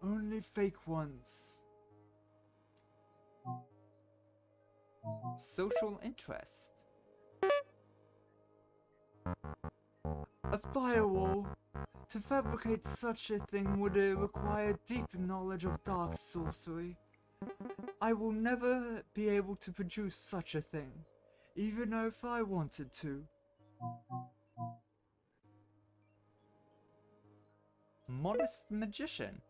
only fake ones. Social interest. A firewall. To fabricate such a thing would require deep knowledge of dark sorcery. I will never be able to produce such a thing, even if I wanted to. Modest magician.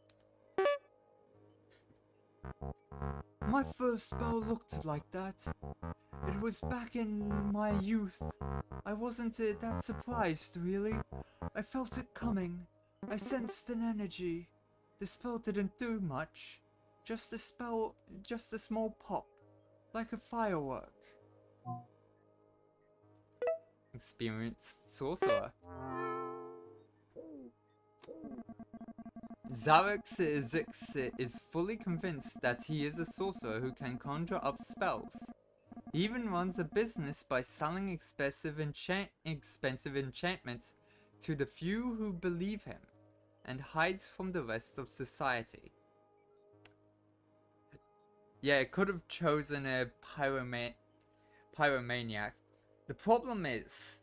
My first spell looked like that. It was back in my youth. I wasn't that surprised, really. I felt it coming. I sensed an energy. The spell didn't do much. Just a small pop. Like a firework. Experienced sorcerer. Zarex is fully convinced that he is a sorcerer who can conjure up spells. He even runs a business by selling expensive enchantments to the few who believe him, and hides from the rest of society. Yeah, it could have chosen a pyromaniac. The problem is,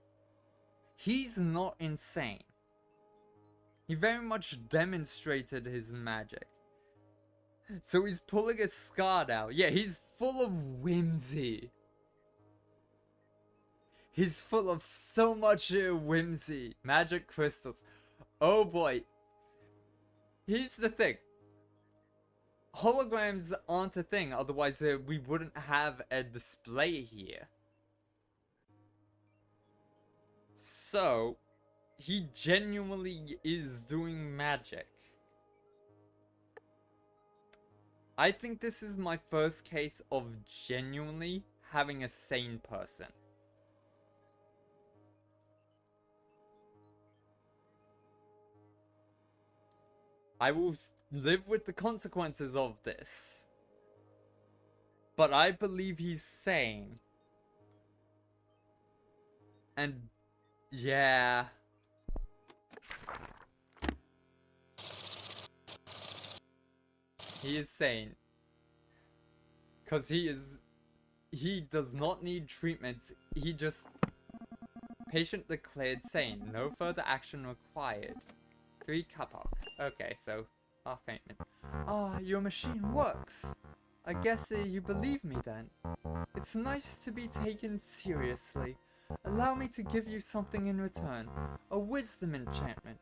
he's not insane. He very much demonstrated his magic. So he's pulling a card out. Yeah, he's full of whimsy. He's full of so much whimsy. Magic crystals. Oh boy. Here's the thing. Holograms aren't a thing, otherwise we wouldn't have a display here. So, he genuinely is doing magic. I think this is my first case of genuinely having a sane person. I will live with the consequences of this. But I believe he's sane. And yeah. He is sane. Because he does not need treatment. He just... Patient declared sane. No further action required. 3 Kapok. Okay, so half payment. Ah, your machine works. I guess you believe me then. It's nice to be taken seriously. Allow me to give you something in return. A wisdom enchantment.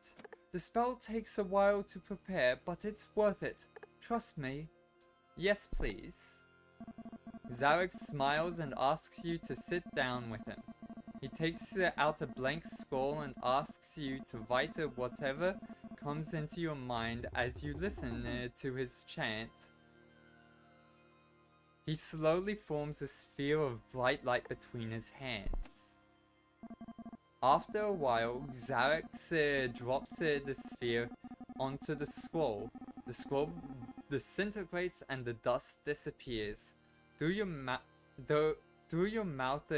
The spell takes a while to prepare, but it's worth it. Trust me. Yes, please. Zarex smiles and asks you to sit down with him. He takes out a blank scroll and asks you to write whatever comes into your mind as you listen to his chant. He slowly forms a sphere of bright light between his hands. After a while, Xarax drops the sphere onto the scroll. The scroll disintegrates and the dust disappears. Through your mouth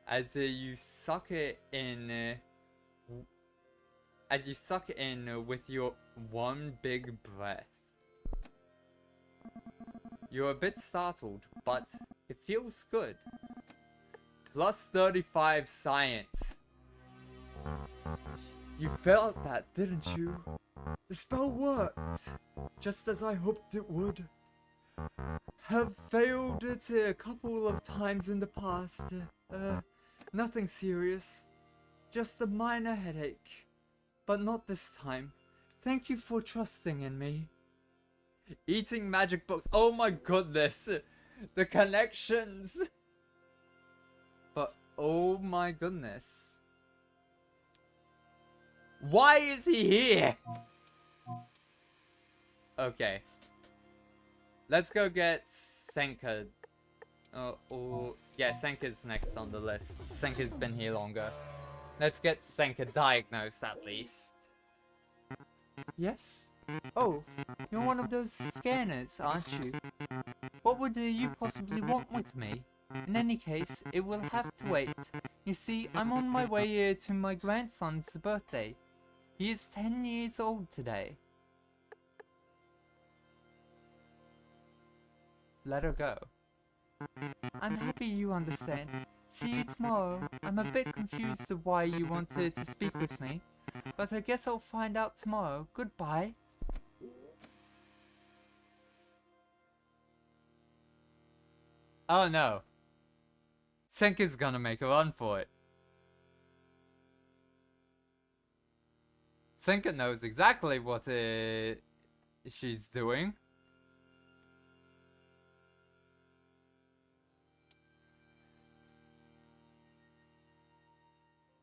as you suck it in. As you suck it in with your one big breath. You're a bit startled, but it feels good. Plus 35 science. You felt that, didn't you? The spell worked, just as I hoped it would. Have failed it a couple of times in the past. Nothing serious. Just a minor headache. But not this time. Thank you for trusting in me. Eating magic books. Oh my goodness. The connections. But oh my goodness. Why is he here? Okay. Let's go get Senka. Yeah, Senka's next on the list. Senka's been here longer. Let's get Senka diagnosed at least. Yes? Oh, you're one of those scanners, aren't you? What would you possibly want with me? In any case, it will have to wait. You see, I'm on my way to my grandson's birthday. He is 10 years old today. Let her go. I'm happy you understand. See you tomorrow. I'm a bit confused of why you wanted to speak with me, but I guess I'll find out tomorrow. Goodbye. Oh no. Senka's gonna make a run for it. Senka knows exactly what she's doing.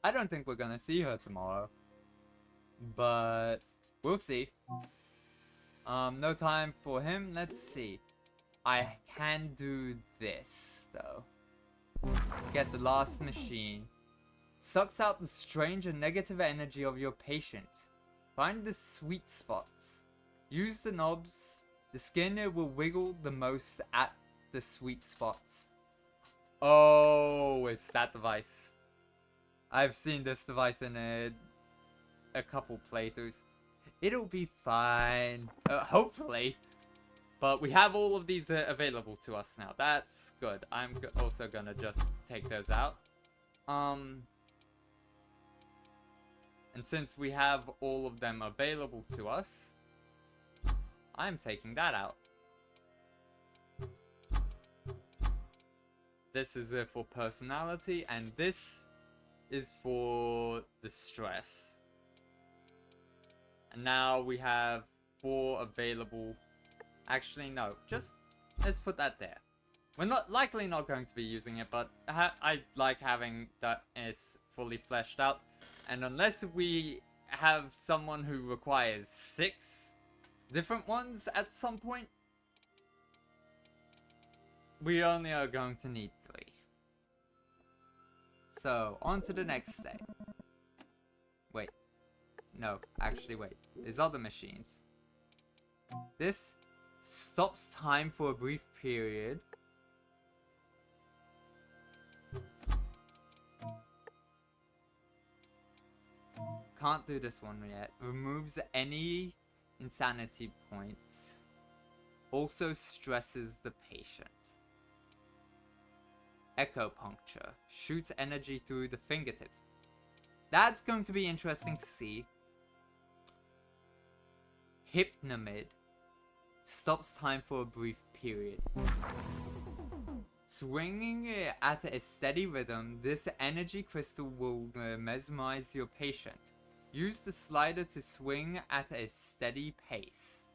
I don't think we're gonna see her tomorrow. But we'll see. No time for him. Let's see. I can do this, though. Get the last machine. Sucks out the strange and negative energy of your patient. Find the sweet spots. Use the knobs. The skin will wiggle the most at the sweet spots. Oh, it's that device. I've seen this device in a couple playthroughs. It'll be fine. Hopefully. But we have all of these available to us now. That's good. I'm also gonna just take those out. And since we have all of them available to us, I'm taking that out. This is for personality, and this is for distress. And now we have 4 available. Actually, no. Just let's put that there. We're likely not going to be using it, but I like having that is fully fleshed out. And unless we have someone who requires 6 different ones at some point, we only are going to need 3. So, on to the next day. Wait. No, actually wait. There's other machines. This stops time for a brief period. Can't do this one yet. Removes any insanity points. Also stresses the patient. Echo-puncture. Shoots energy through the fingertips. That's going to be interesting to see. Hypnomid. Stops time for a brief period. Swinging at a steady rhythm, this energy crystal will mesmerize your patient. Use the slider to swing at a steady pace.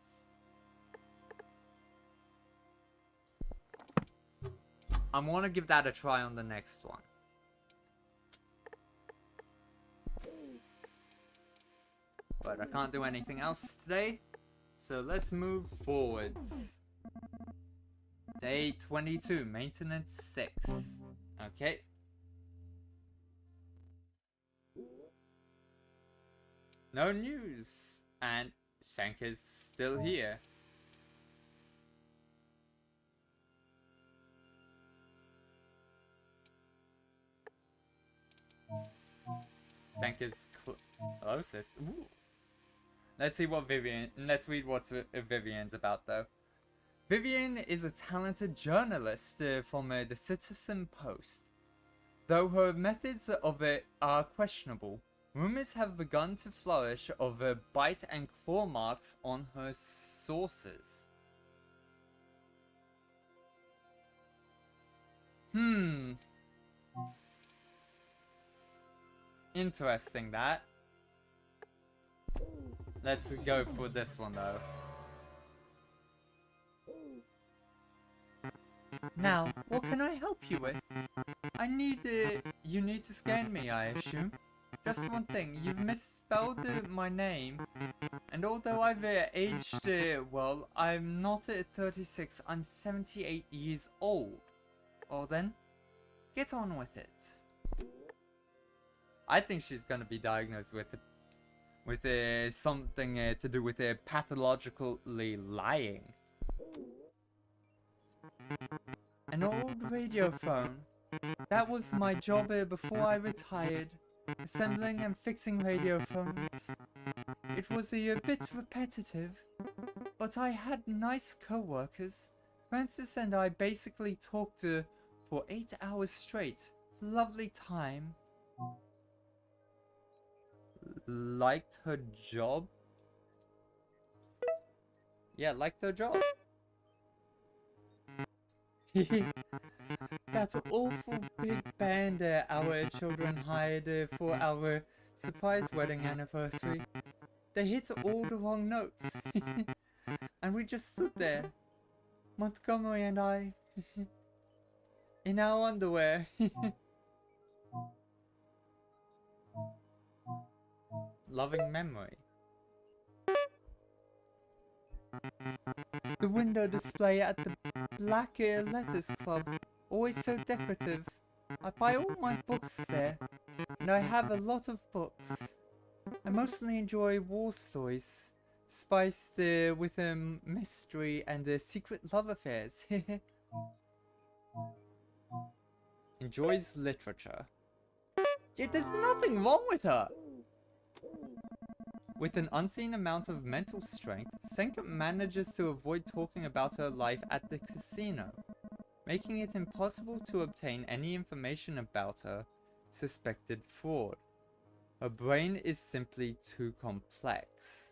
I want to give that a try on the next one. But I can't do anything else today. So let's move forwards. Day 22, maintenance 6. Okay. No news. And Senka's still here. Senka's closest. Ooh. Let's see what Vivian. Let's read what Vivian's about, though. Vivian is a talented journalist from the Citizen Post. Though her methods of it are questionable, rumors have begun to flourish of bite and claw marks on her sources. Interesting, that. Let's go for this one, though. Now, what can I help you with? You need to scan me, I assume. Just one thing, you've misspelled my name. And although I've aged, well, I'm not 36, I'm 78 years old. Well then, get on with it. I think she's gonna be diagnosed with something to do with pathologically lying. An old radio phone. That was my job before I retired. Assembling and fixing radio phones. It was a bit repetitive, but I had nice co-workers. Francis and I basically talked for 8 hours straight. Lovely time. Liked her job? Yeah, liked her job. That awful big band our children hired for our surprise wedding anniversary. They hit all the wrong notes. And we just stood there. Montgomery and I. In our underwear. Loving memory. The window display at the Black Letters Club, always so decorative. I buy all my books there, and I have a lot of books. I mostly enjoy war stories, spiced with mystery and secret love affairs. Enjoys literature. Yeah, there's nothing wrong with her! With an unseen amount of mental strength, Senka manages to avoid talking about her life at the casino, making it impossible to obtain any information about her suspected fraud. Her brain is simply too complex.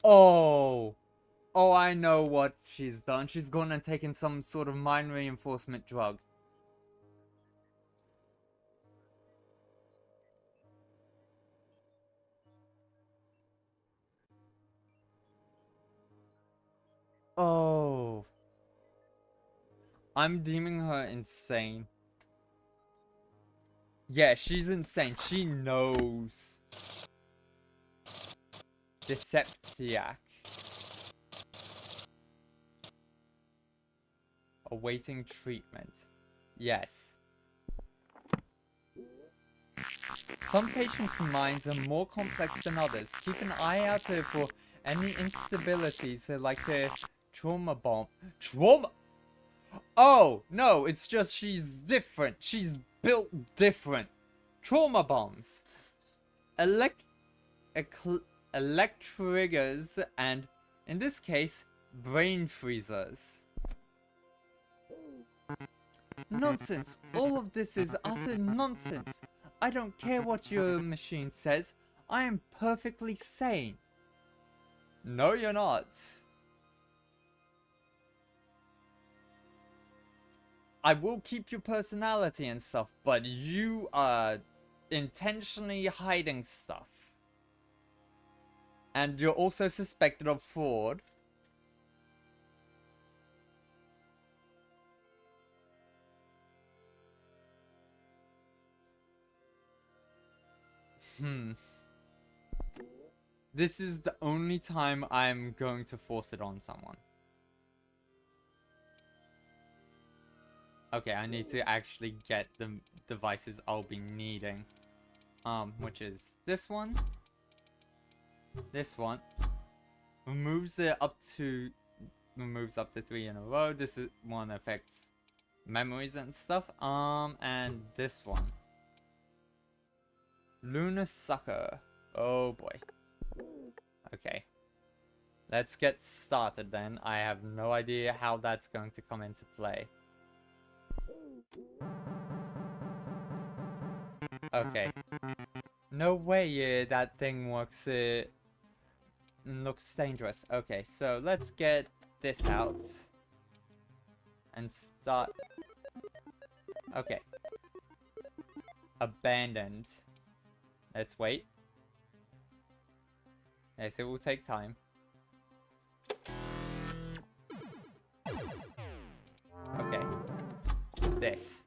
Oh! Oh, I know what she's done. She's gone and taken some sort of mind reinforcement drug. Oh. I'm deeming her insane. Yeah, she's insane. She knows. Deceptiac. Awaiting treatment. Yes. Some patients' minds are more complex than others. Keep an eye out for any instabilities like a trauma bomb. Trauma? Oh, no, it's just she's different. She's built different. Trauma bombs. Electriggers and, in this case, brain freezers. Nonsense. All of this is utter nonsense. I don't care what your machine says. I am perfectly sane. No, you're not. I will keep your personality and stuff, but you are intentionally hiding stuff. And you're also suspected of fraud. This is the only time I'm going to force it on someone. Okay, I need to actually get the devices I'll be needing. Which is this one. This one. Removes up to 3 in a row. This is one affects memories and stuff. And this one. Lunar Sucker. Oh boy. Okay. Let's get started then. I have no idea how that's going to come into play. Okay. No way that thing works, looks dangerous. Okay, so let's get this out. And start... Okay. Abandoned. Let's wait. Yes, it will take time. Okay. This.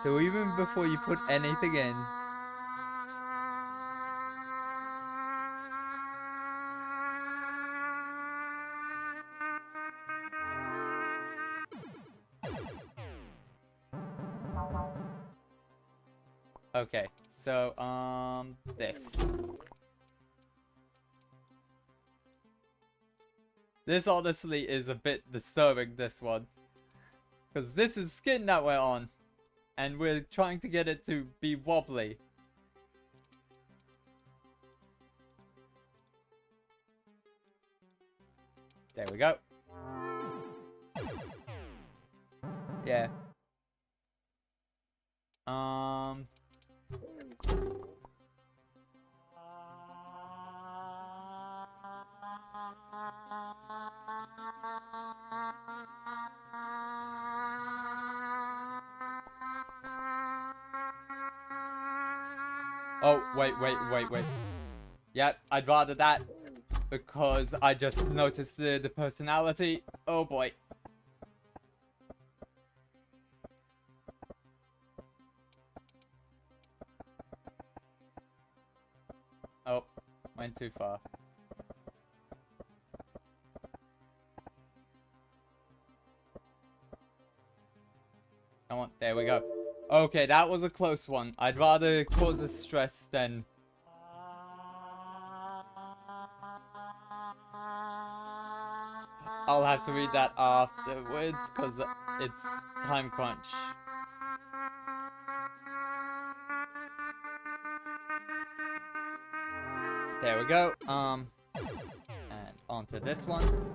So even before you put anything in, okay, so, this. This honestly is a bit disturbing, this one. Because this is skin that we're on. And we're trying to get it to be wobbly. There we go. Yeah. Oh, wait. Yep, I'd rather that. Because I just noticed the personality. Oh boy. Oh, went too far. Come on, there we go. Okay, that was a close one. I'd rather cause a stress than... I'll have to read that afterwards, because it's time crunch. There we go. And onto this one.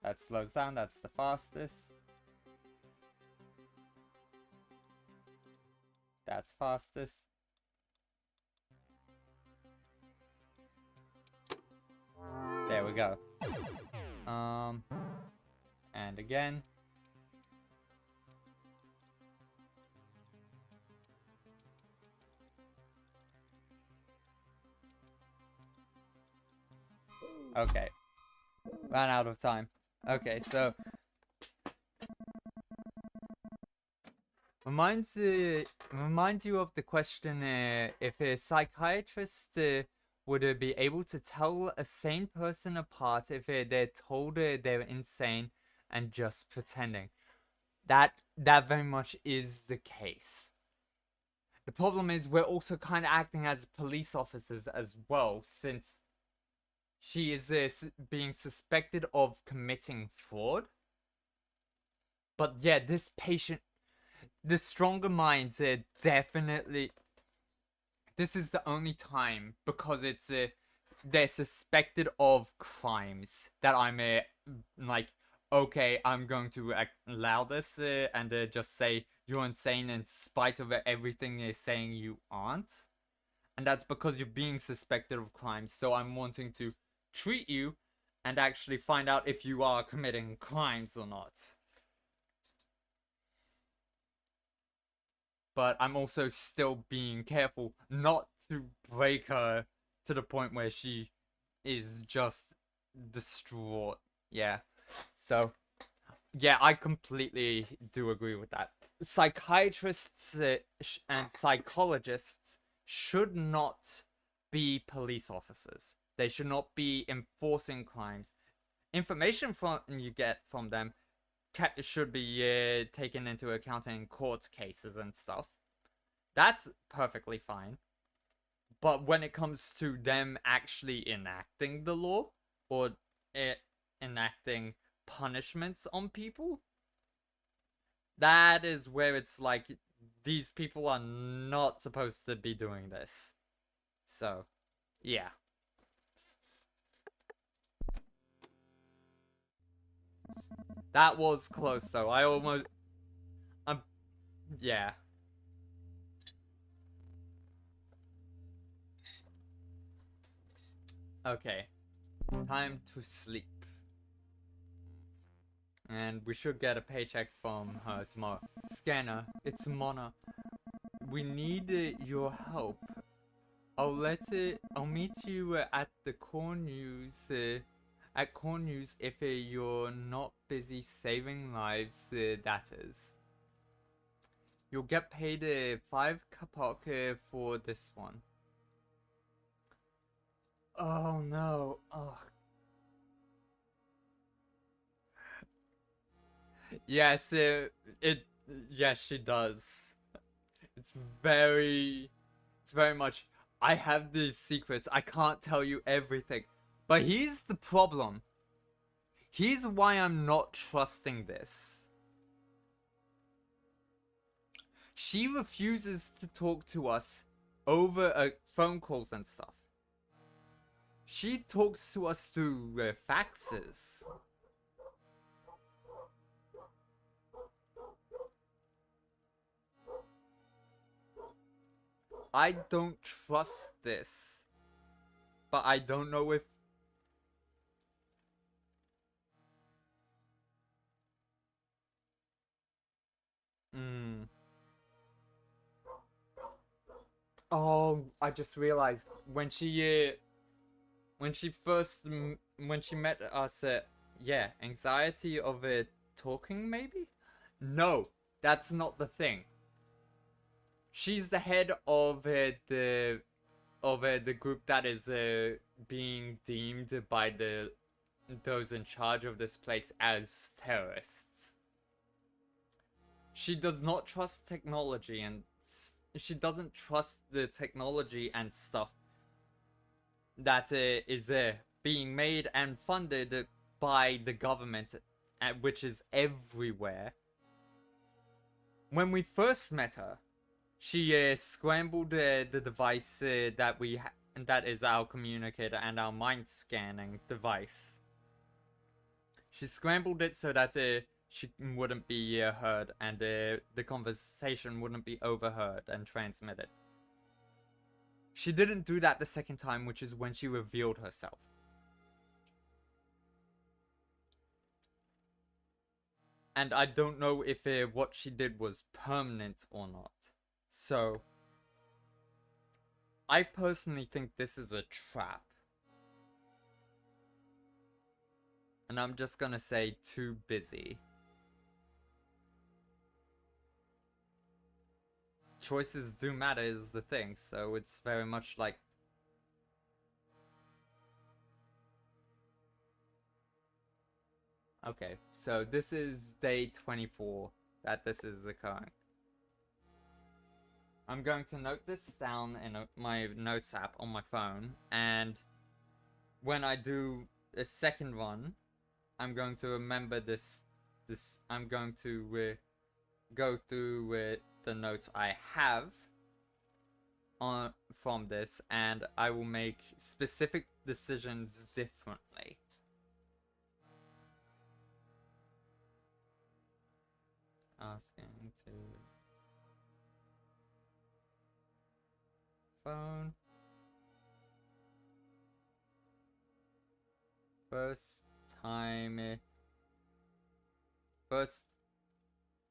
That slows down, that's the fastest. That's fastest. There we go. And again. Okay. Ran out of time. Okay, so reminds you of the question if a psychiatrist would be able to tell a sane person apart if they're told they're insane and just pretending. That very much is the case. The problem is we're also kind of acting as police officers as well, since she is being suspected of committing fraud. But yeah, this patient, the stronger minds definitely... This is the only time, because it's they're suspected of crimes, that I'm like, okay, I'm going to allow this and just say you're insane in spite of everything they're saying you aren't. And that's because you're being suspected of crimes, so I'm wanting to treat you and actually find out if you are committing crimes or not. But I'm also still being careful not to break her to the point where she is just distraught. Yeah. So, yeah, I completely do agree with that. Psychiatrists and psychologists should not be police officers. They should not be enforcing crimes. Information from you get from them should be taken into account in court cases and stuff. That's perfectly fine. But when it comes to them actually enacting the law or enacting punishments on people, that is where it's like these people are not supposed to be doing this. So, yeah. That was close though. Yeah. Okay. Time to sleep. And we should get a paycheck from her tomorrow. Scanner, it's Mona. We need your help. I'll meet you at the Core News, at Core News if you're not busy saving lives, that is. You'll get paid 5 kapok for this one. Oh no, oh. Yes, yes, she does. It's very much, I have these secrets, I can't tell you everything. But here's the problem. Here's why I'm not trusting this. She refuses to talk to us over phone calls and stuff. She talks to us through faxes. I don't trust this. But I don't know if... Oh, I just realized when she first when she met us, yeah, anxiety of talking maybe? No, that's not the thing. She's the head of the group that is being deemed by those in charge of this place as terrorists. She does not trust technology, and she doesn't trust the technology and stuff that is being made and funded by the government, which is everywhere. When we first met her, she scrambled the device that is our communicator and our mind scanning device. She scrambled it so that she wouldn't be heard and the conversation wouldn't be overheard and transmitted. She didn't do that the second time, which is when she revealed herself. And I don't know if what she did was permanent or not. So, I personally think this is a trap. And I'm just gonna say too busy. Choices do matter is the thing, so it's very much like... Okay, so this is day 24 that this is occurring. I'm going to note this down in my notes app on my phone, and when I do a second one, I'm going to remember this. I'm going to go through the notes I have from this, and I will make specific decisions differently. Asking to phone. First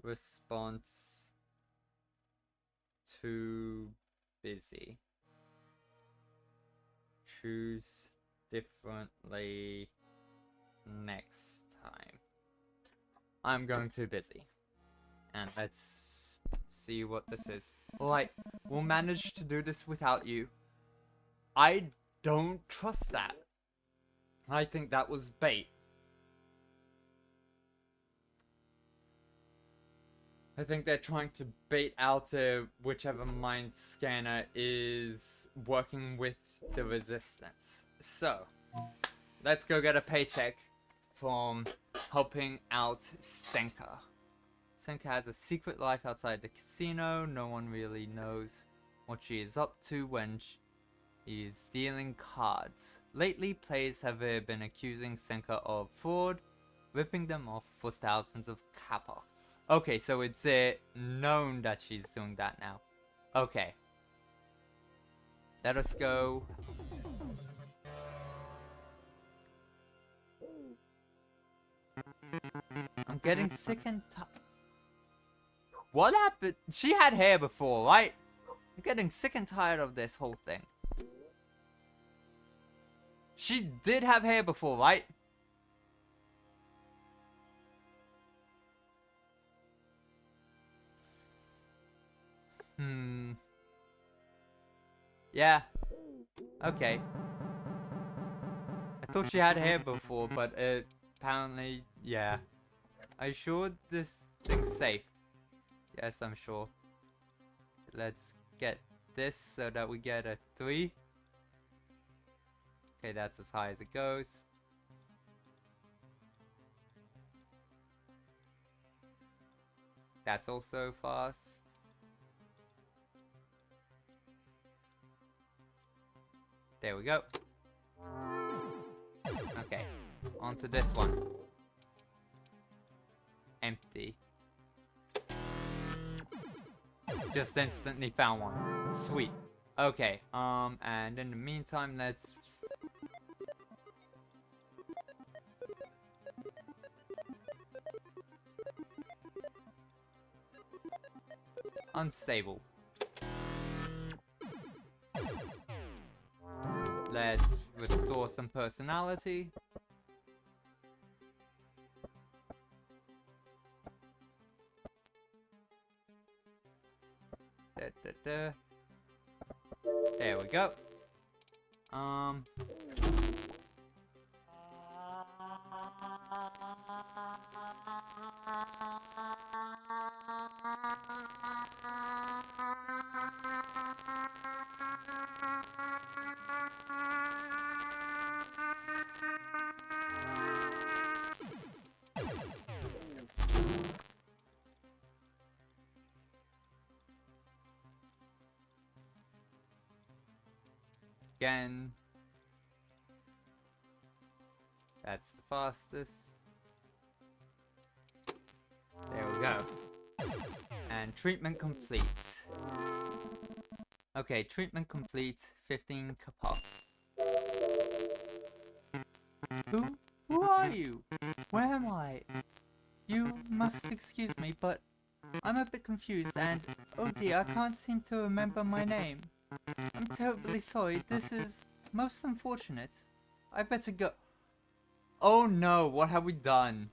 response, too busy. Choose differently next time. I'm going too busy. And let's see what this is. Alright, we'll manage to do this without you. I don't trust that. I think that was bait. I think they're trying to bait out whichever mind scanner is working with the resistance. So, let's go get a paycheck from helping out Senka. Senka has a secret life outside the casino. No one really knows what she is up to when she is dealing cards. Lately, players have been accusing Senka of fraud, ripping them off for thousands of kappa. Okay, so it's known that she's doing that now. Okay. Let us go. I'm getting sick and tired. What happened? She had hair before, right? I'm getting sick and tired of this whole thing. She did have hair before, right? Yeah. Okay. I thought she had hair before, but apparently, yeah. Are you sure this thing's safe? Yes, I'm sure. Let's get this so that we get a 3. Okay, that's as high as it goes. That's also fast. There we go. Okay, on to this one. Empty. Just instantly found one. Sweet. Okay, and in the meantime, let's... Unstable. Let's restore some personality. There we go. Again. That's the fastest. There we go. And treatment complete. Okay, treatment complete. 15 kappa. Who are you? Where am I? You must excuse me, but I'm a bit confused and, oh dear, I can't seem to remember my name. I'm terribly sorry. This is most unfortunate. I better go. Oh no, what have we done?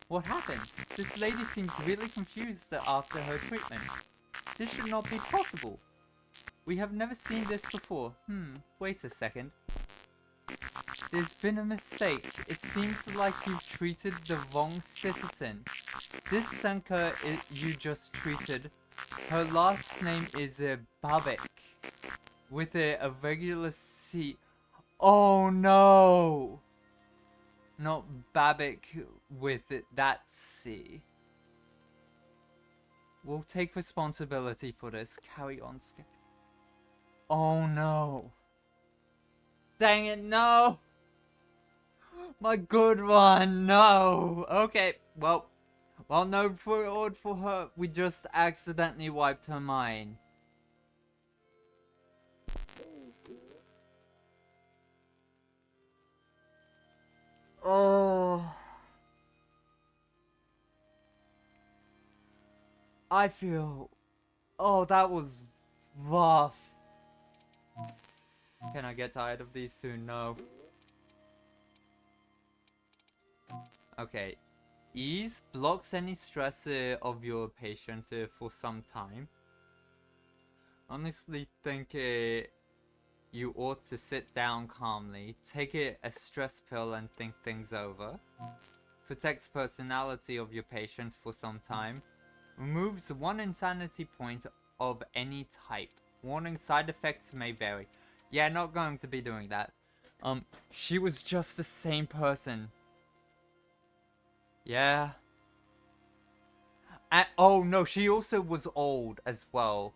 What happened? This lady seems really confused after her treatment. This should not be possible. We have never seen this before. Wait a second. There's been a mistake. It seems like you've treated the wrong citizen. This Senka you just treated, her last name is Babik, with a regular C. Oh no! Not Babik with that C. We'll take responsibility for this. Carry on, Skip. Oh no. Dang it, no! My good one, no! Okay, well, no fraud for her. We just accidentally wiped her mind. Oh. I feel Oh, that was rough. Can I get tired of these two? No. Okay. Ease blocks any stress of your patient for some time. Honestly think you ought to sit down calmly, take a stress pill and think things over. Protects personality of your patient for some time. Removes one insanity point of any type. Warning, side effects may vary. Yeah, not going to be doing that. She was just the same person. Yeah. Oh no, she also was old as well.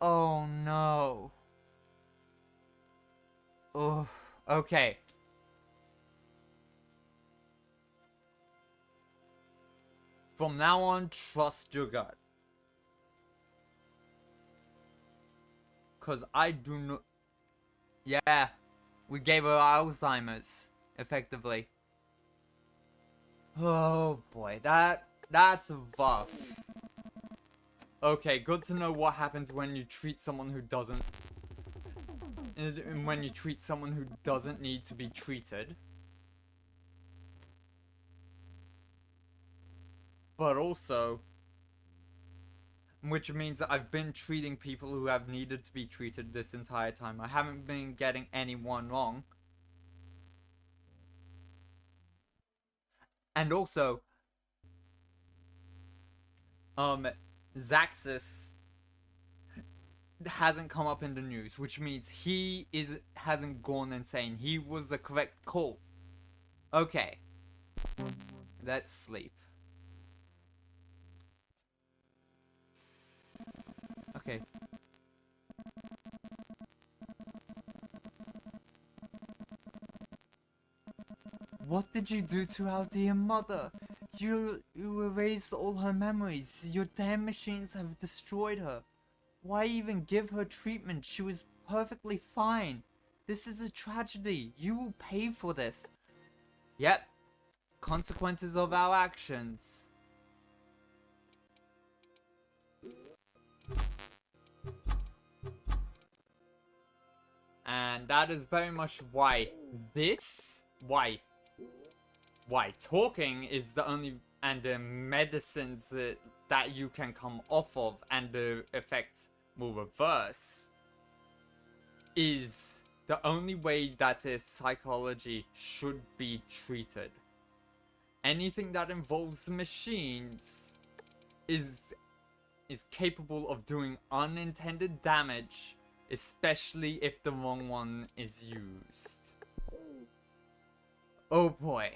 Oh no. Oh, okay. From now on, trust your gut. Cause I do not. Yeah, we gave her Alzheimer's, effectively. Oh boy, that's rough. Okay, good to know what happens when you treat someone who doesn't. When you treat someone who doesn't need to be treated. But also, which means that I've been treating people who have needed to be treated this entire time. I haven't been getting anyone wrong. And also, Zaxxas hasn't come up in the news, which means hasn't gone insane. He was the correct call. Okay. Let's sleep. Okay. What did you do to our dear mother? You erased all her memories. Your damn machines have destroyed her. Why even give her treatment? She was perfectly fine. This is a tragedy. You will pay for this. Yep. Consequences of our actions. And that is very much why talking is the only, and the medicines that you can come off of and the effect will reverse is the only way that psychology should be treated. Anything that involves machines is capable of doing unintended damage, especially if the wrong one is used. Oh boy.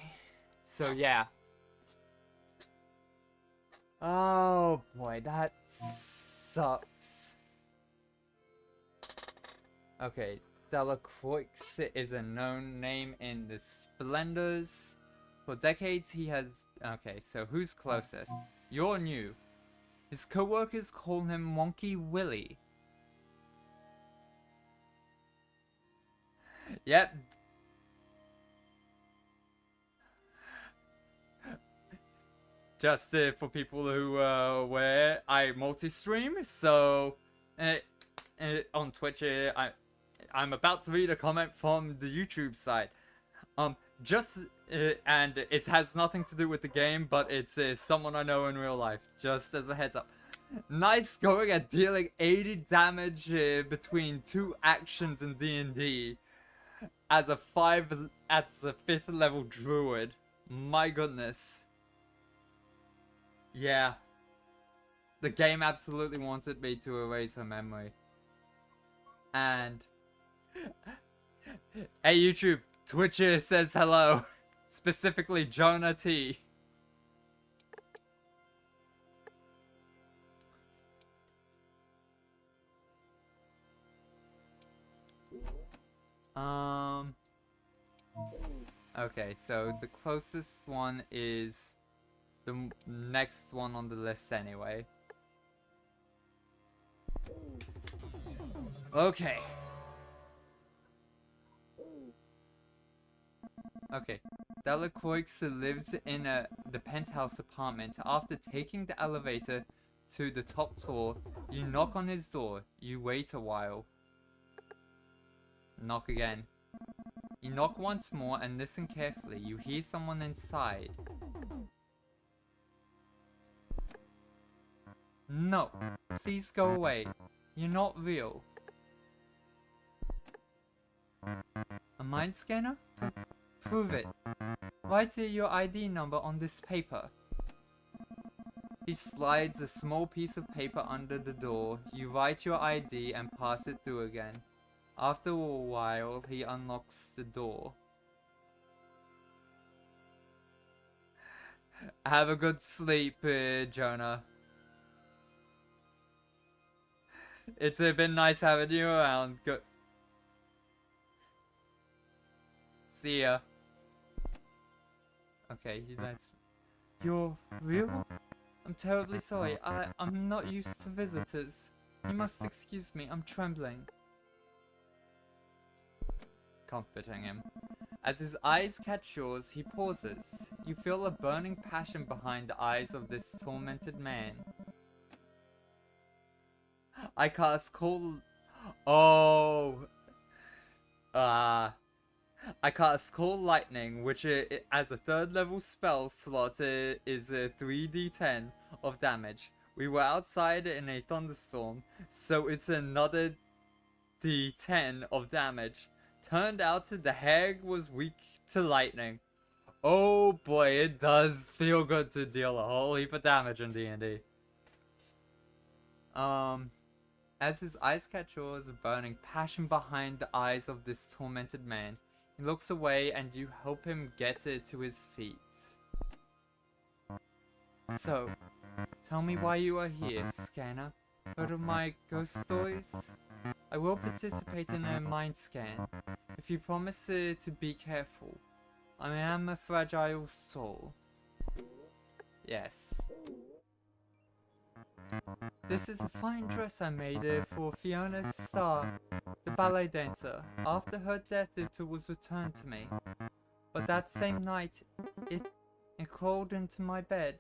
So yeah. Oh boy, that sucks. Okay, Delacroix is a known name in the Splendors. For decades he has... Okay, so who's closest? You're new. His co-workers call him Wonky Willie. Yep. Just for people who aware, I multi-stream, so on Twitch, I'm about to read a comment from the YouTube side. And it has nothing to do with the game, but it's someone I know in real life. Just as a heads up. Nice going at dealing 80 damage between 2 actions in D&D as a 5th level druid. My goodness. Yeah. The game absolutely wanted me to erase her memory. And... Hey YouTube, Twitch says hello. Specifically Jonah T. Okay, so the closest one is the next one on the list anyway. Okay. Okay. Delacroix lives in the penthouse apartment. After taking the elevator to the top floor, you knock on his door. You wait a while. Knock again. You knock once more and listen carefully. You hear someone inside. No, please go away. You're not real. A mind scanner? Prove it. Write your ID number on this paper. He slides a small piece of paper under the door. You write your ID and pass it through again. After a while, he unlocks the door. Have a good sleep, Jonah. It's been nice having you around. Good. See ya. Okay, that's... You're real? I'm terribly sorry. I'm not used to visitors. You must excuse me. I'm trembling. Comforting him. As his eyes catch yours, he pauses. You feel a burning passion behind the eyes of this tormented man. I cast Call... Oh! I cast Call Lightning, which as a 3rd level spell slot is a 3d10 of damage. We were outside in a thunderstorm, so it's another d10 of damage. Turned out the hag was weak to lightning. Oh boy, it does feel good to deal a whole heap of damage in D&D. As his eyes catch yours, a burning passion behind the eyes of this tormented man. He looks away and you help him get to his feet. So, tell me why you are here, Scanner. Heard of my ghost stories? I will participate in a mind scan, if you promise to be careful. I am a fragile soul. Yes. This is a fine dress I made for Fiona Starr, the ballet dancer. After her death it was returned to me. But that same night, it crawled into my bed,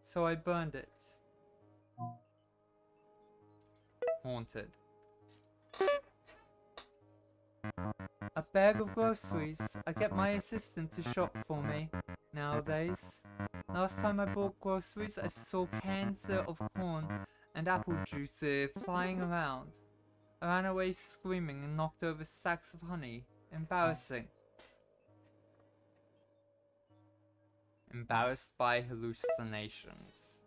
so I burned it. Haunted. A bag of groceries. I get my assistant to shop for me nowadays. Last time I bought groceries, I saw cans of corn and apple juice flying around. I ran away screaming and knocked over stacks of honey. Embarrassing. Embarrassed by hallucinations.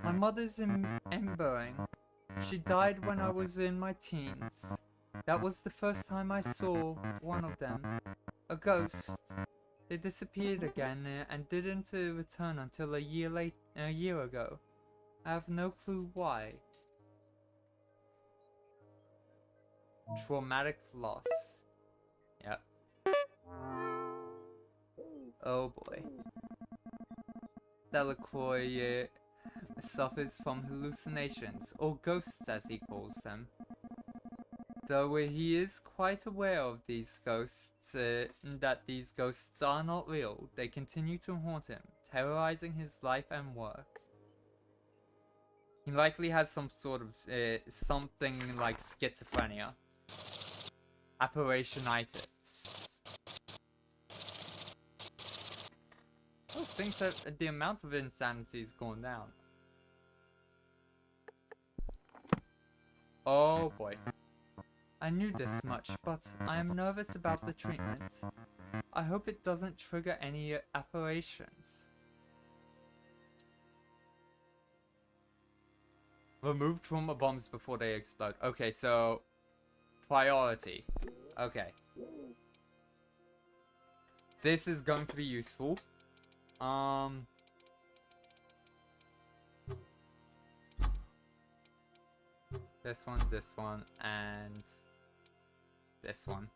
My mother's embering. She died when I was in my teens. That was the first time I saw one of them. A ghost. They disappeared again and didn't return until a year ago. I have no clue why. Traumatic loss. Yep. Oh boy. Delacroix suffers from hallucinations, or ghosts as he calls them. Though he is quite aware of these ghosts, that these ghosts are not real, they continue to haunt him, terrorizing his life and work. He likely has some sort of, something like schizophrenia. Apparationitis. Oh, things that the amount of insanity has gone down. Oh boy. I knew this much, but I am nervous about the treatment. I hope it doesn't trigger any apparitions. Remove trauma bombs before they explode. Okay, so... priority. Okay. This is going to be useful. This one, and this one.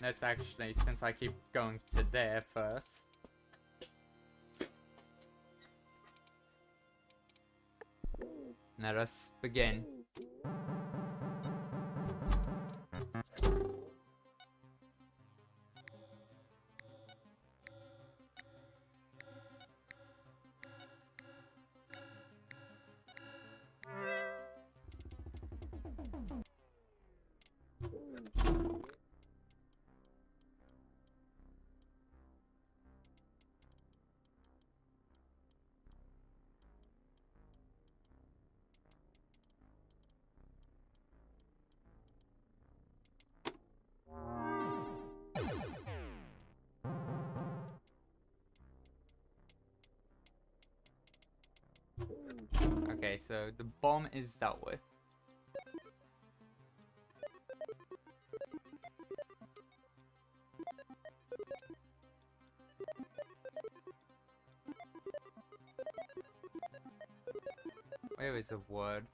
Let's actually, since I keep going to there first. Let us begin. Okay, so the bomb is dealt with. Where is the word?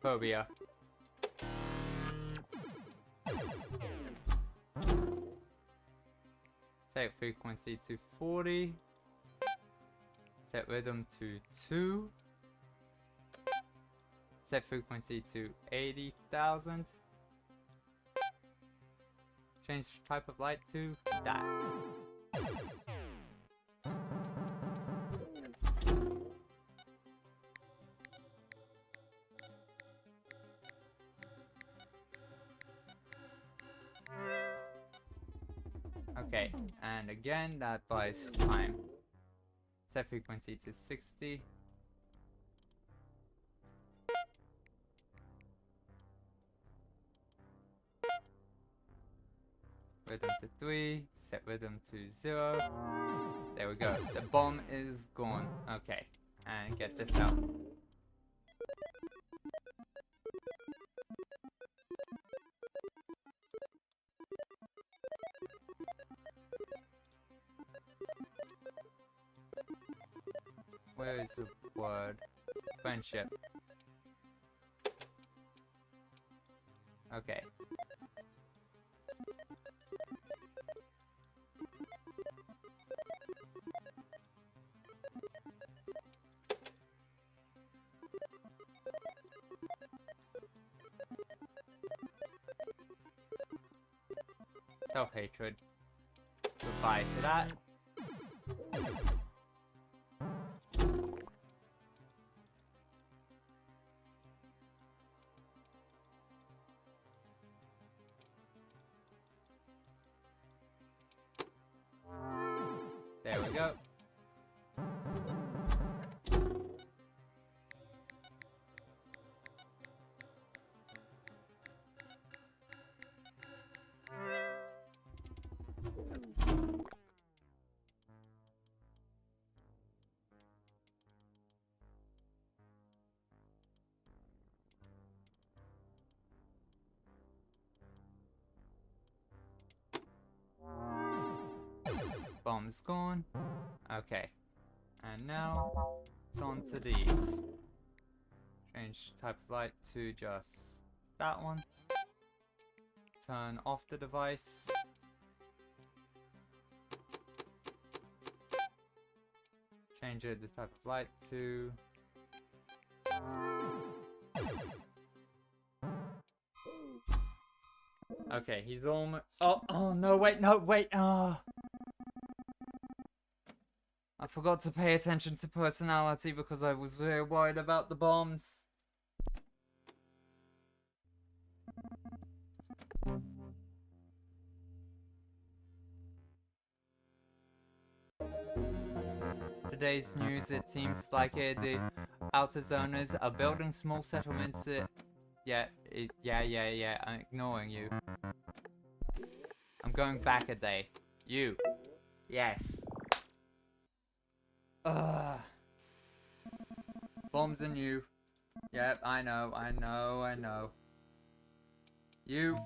Phobia. Set frequency to 40. Set rhythm to 2. Set frequency to 80,000. Change type of light to that. Okay, and again that buys time. Set frequency to 60. Rhythm to 3, set rhythm to 0. There we go. The bomb is gone. Okay, and get this out. Where is the word? Friendship. Okay. Self-hatred. Goodbye to that. There we go. Bomb's gone. Okay. And now it's on to these. Change type of light to just that one. Turn off the device. Change the type of light to okay, he's almost. Oh no! Wait, no, wait. I forgot to pay attention to personality because I was very worried about the bombs. Today's news, it seems like the outer zoners are building small settlements. Yeah, I'm ignoring you. I'm going back a day. You. Yes. Bombs and you. Yep, I know. You.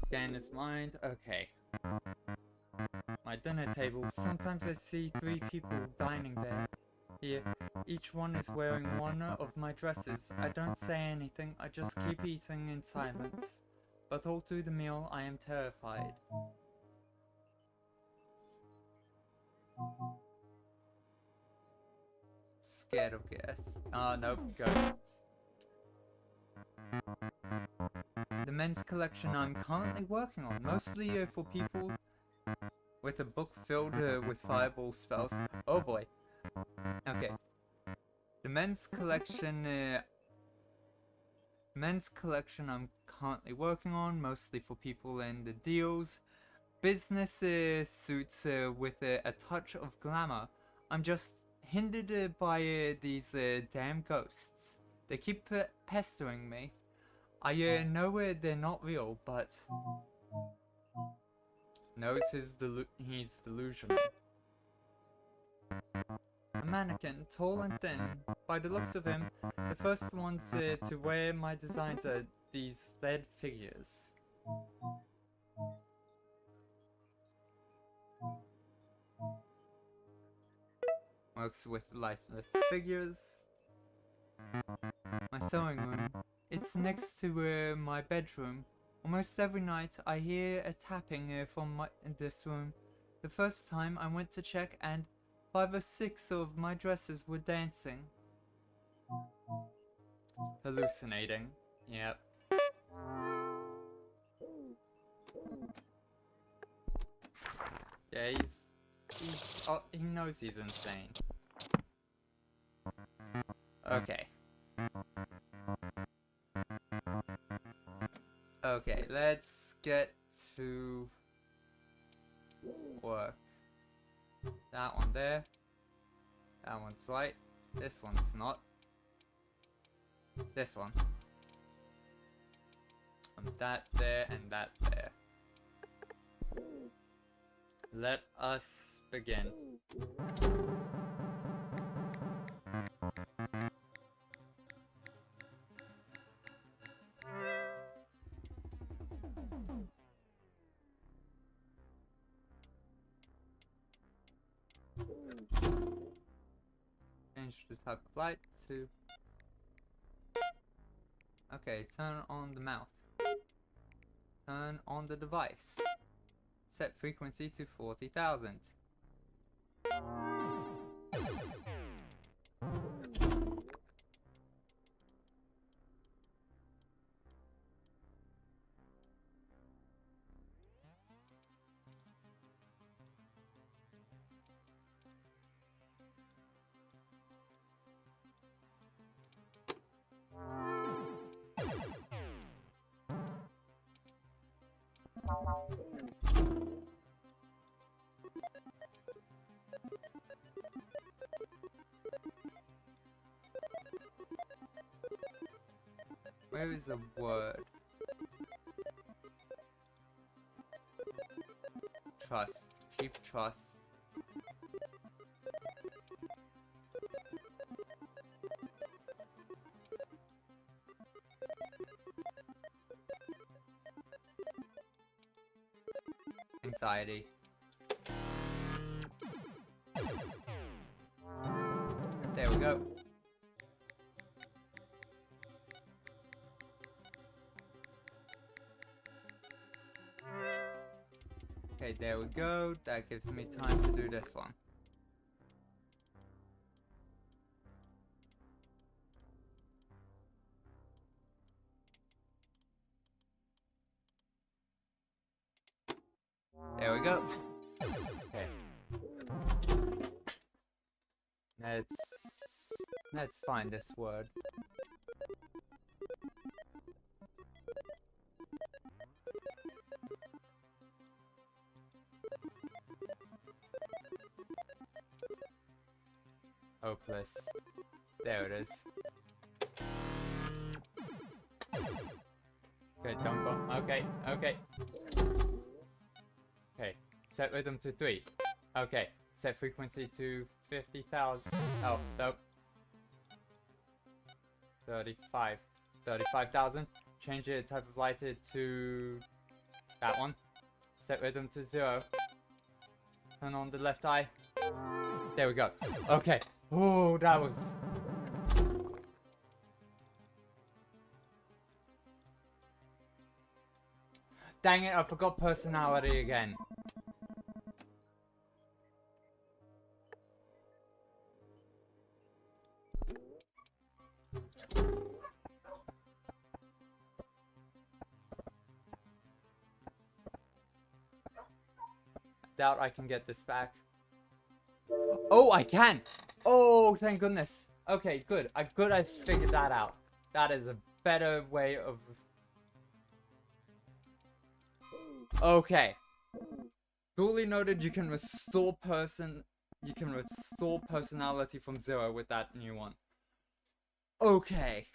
Scan his mind. Okay. My dinner table. Sometimes I see 3 people dining there. Here, each one is wearing one of my dresses. I don't say anything, I just keep eating in silence. But all through the meal, I am terrified. Scared of guests. Oh, nope, ghosts. The men's collection I'm currently working on, mostly for people with a book filled with fireball spells. Oh boy. Okay. The men's collection I'm currently working on, mostly for people in the deals. Business suits with a touch of glamour. I'm just hindered by these damn ghosts. They keep pestering me. I know they're not real, but knows he's delusional. A mannequin, tall and thin. By the looks of him, the first ones to wear my designs are these dead figures. Works with lifeless figures. My sewing room. It's next to my bedroom. Almost every night I hear a tapping from this room. The first time I went to check and 5 or 6 of my dresses were dancing. Hallucinating. Yep. Yeah, he knows he's insane. Okay. Okay, let's get to work. That one there. That one's right. This one's not. This one. And that there and that there. Let us begin. Change the type of light to... Okay, turn on the mouth. Turn on the device. Set frequency to 40,000. Where is a word? Trust. Keep trust. Anxiety. There we go. Okay, there we go. That gives me time to do this one. There we go. Okay. Let's find this word. Hopeless. There it is. Good, don't go. Okay, okay. Okay, set rhythm to 3. Okay, set frequency to 50,000. Oh, nope. 35. 35,000. Change the type of lighter to that one. Set rhythm to 0. Turn on the left eye. There we go. Okay. Oh, that was... Dang it, I forgot personality again. Doubt I can get this back. Oh, I can! Oh, thank goodness. Okay, good. I figured that out. That is a better way of... Okay. Duly noted, you can restore personality from 0 with that new one. Okay.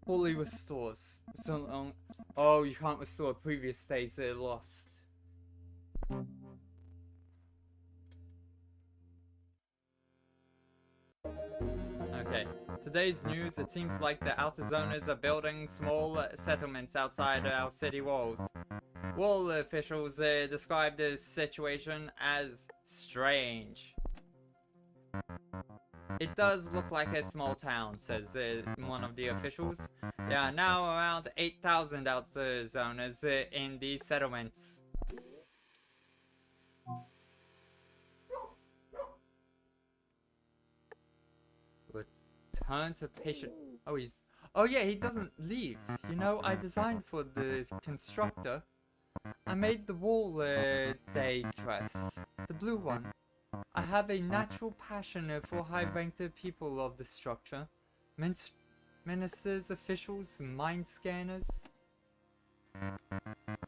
Fully restores. So long. Oh, you can't restore previous states that are lost. Okay. Today's news, it seems like the outer zoners are building small settlements outside our city walls. Wall officials describe the situation as strange. It does look like a small town, says one of the officials. There are now around 8,000 outer zoners in these settlements. Return to patient. Oh yeah, he doesn't leave. You know, I designed for the constructor. I made the wall day dress, the blue one. I have a natural passion for high-ranked people of the structure. Ministers, officials, mind scanners.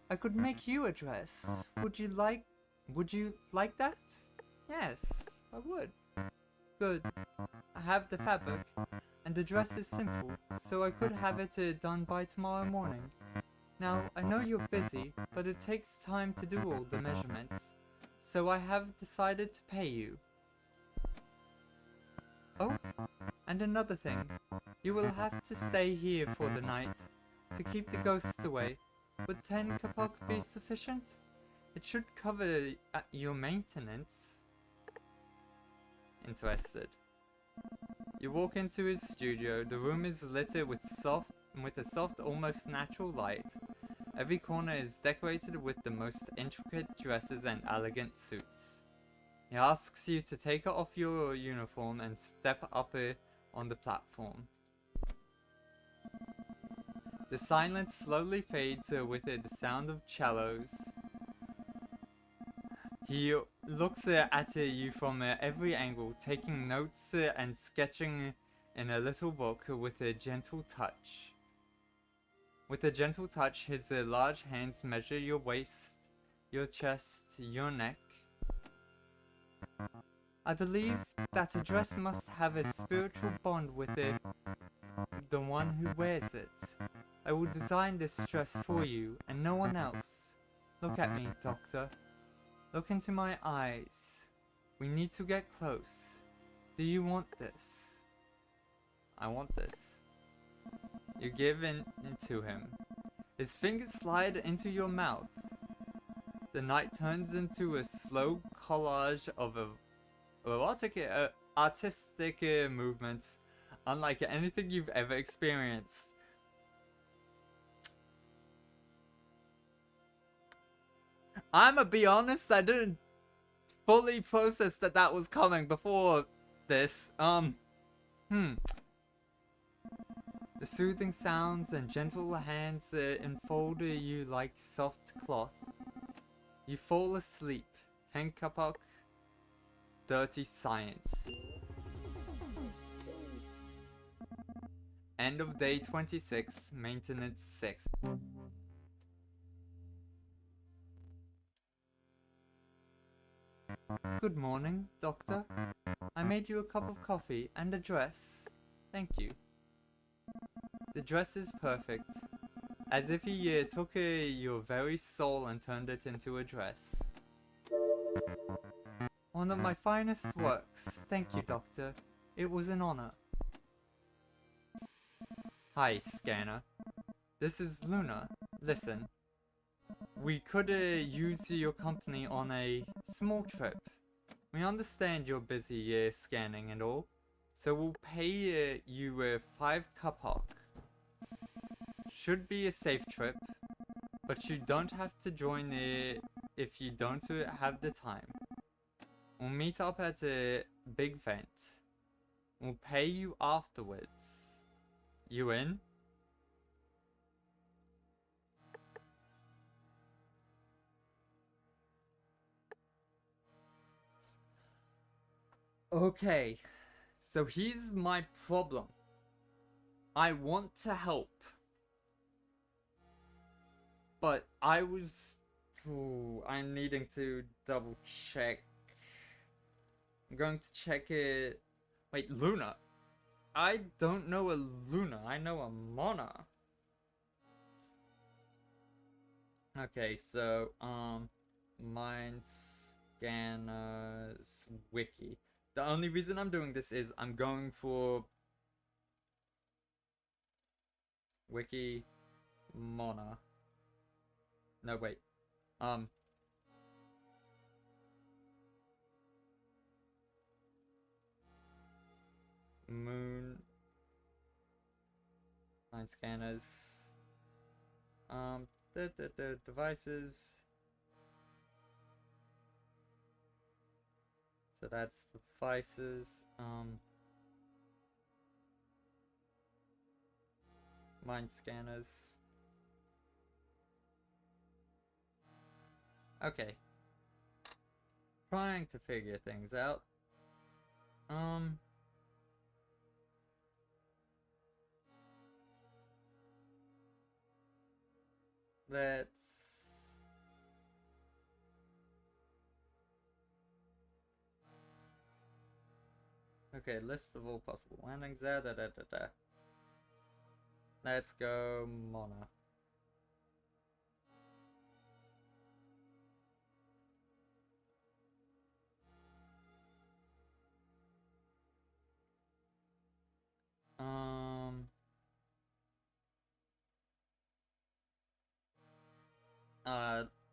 I could make you a dress. Would you like that? Yes, I would. Good. I have the fabric, and the dress is simple, so I could have it done by tomorrow morning. Now, I know you're busy, but it takes time to do all the measurements, so I have decided to pay you. Oh, and another thing. You will have to stay here for the night, to keep the ghosts away. Would 10 kapok be sufficient? It should cover your maintenance. Interested. You walk into his studio. The room is lit with a soft, almost natural light. Every corner is decorated with the most intricate dresses and elegant suits. He asks you to take off your uniform and step up on the platform. The silence slowly fades with the sound of cellos. He looks at you from every angle, taking notes and sketching in a little book with a gentle touch. With a gentle touch, his large hands measure your waist, your chest, your neck. I believe that a dress must have a spiritual bond with the one who wears it. I will design this dress for you, and no one else. Look at me, Doctor. Look into my eyes. We need to get close. Do you want this? I want this. You give in to him. His fingers slide into your mouth. The night turns into a slow collage of erotic, artistic movements, unlike anything you've ever experienced. I'ma be honest, I didn't fully process that was coming before this. The soothing sounds and gentle hands enfold you like soft cloth. You fall asleep. 10 kapok. Dirty science. End of day 26, maintenance 6. Good morning, Doctor. I made you a cup of coffee and a dress. Thank you. The dress is perfect. As if he took your very soul and turned it into a dress. One of my finest works. Thank you, Doctor. It was an honor. Hi, Scanner. This is Luna. Listen. we could use your company on a small trip. We understand you're busy scanning and all, so we'll pay you 5 kapak. Should be a safe trip, but you don't have to join if you don't have the time. We'll meet up at a big vent. We'll pay you afterwards. You in? Okay, so here's my problem. I want to help, but I'm needing to double check. I'm going to check it. Wait, Luna. I don't know a Luna. I know a Mona. Okay, so, Mind Scanners Wiki. The only reason I'm doing this is I'm going for Wiki Mona. No, wait. Moon. Mind Scanners. The devices. So that's devices. Mind scanners. Okay. Trying to figure things out. Let's... Okay, list of all possible landings. Let's go Mona.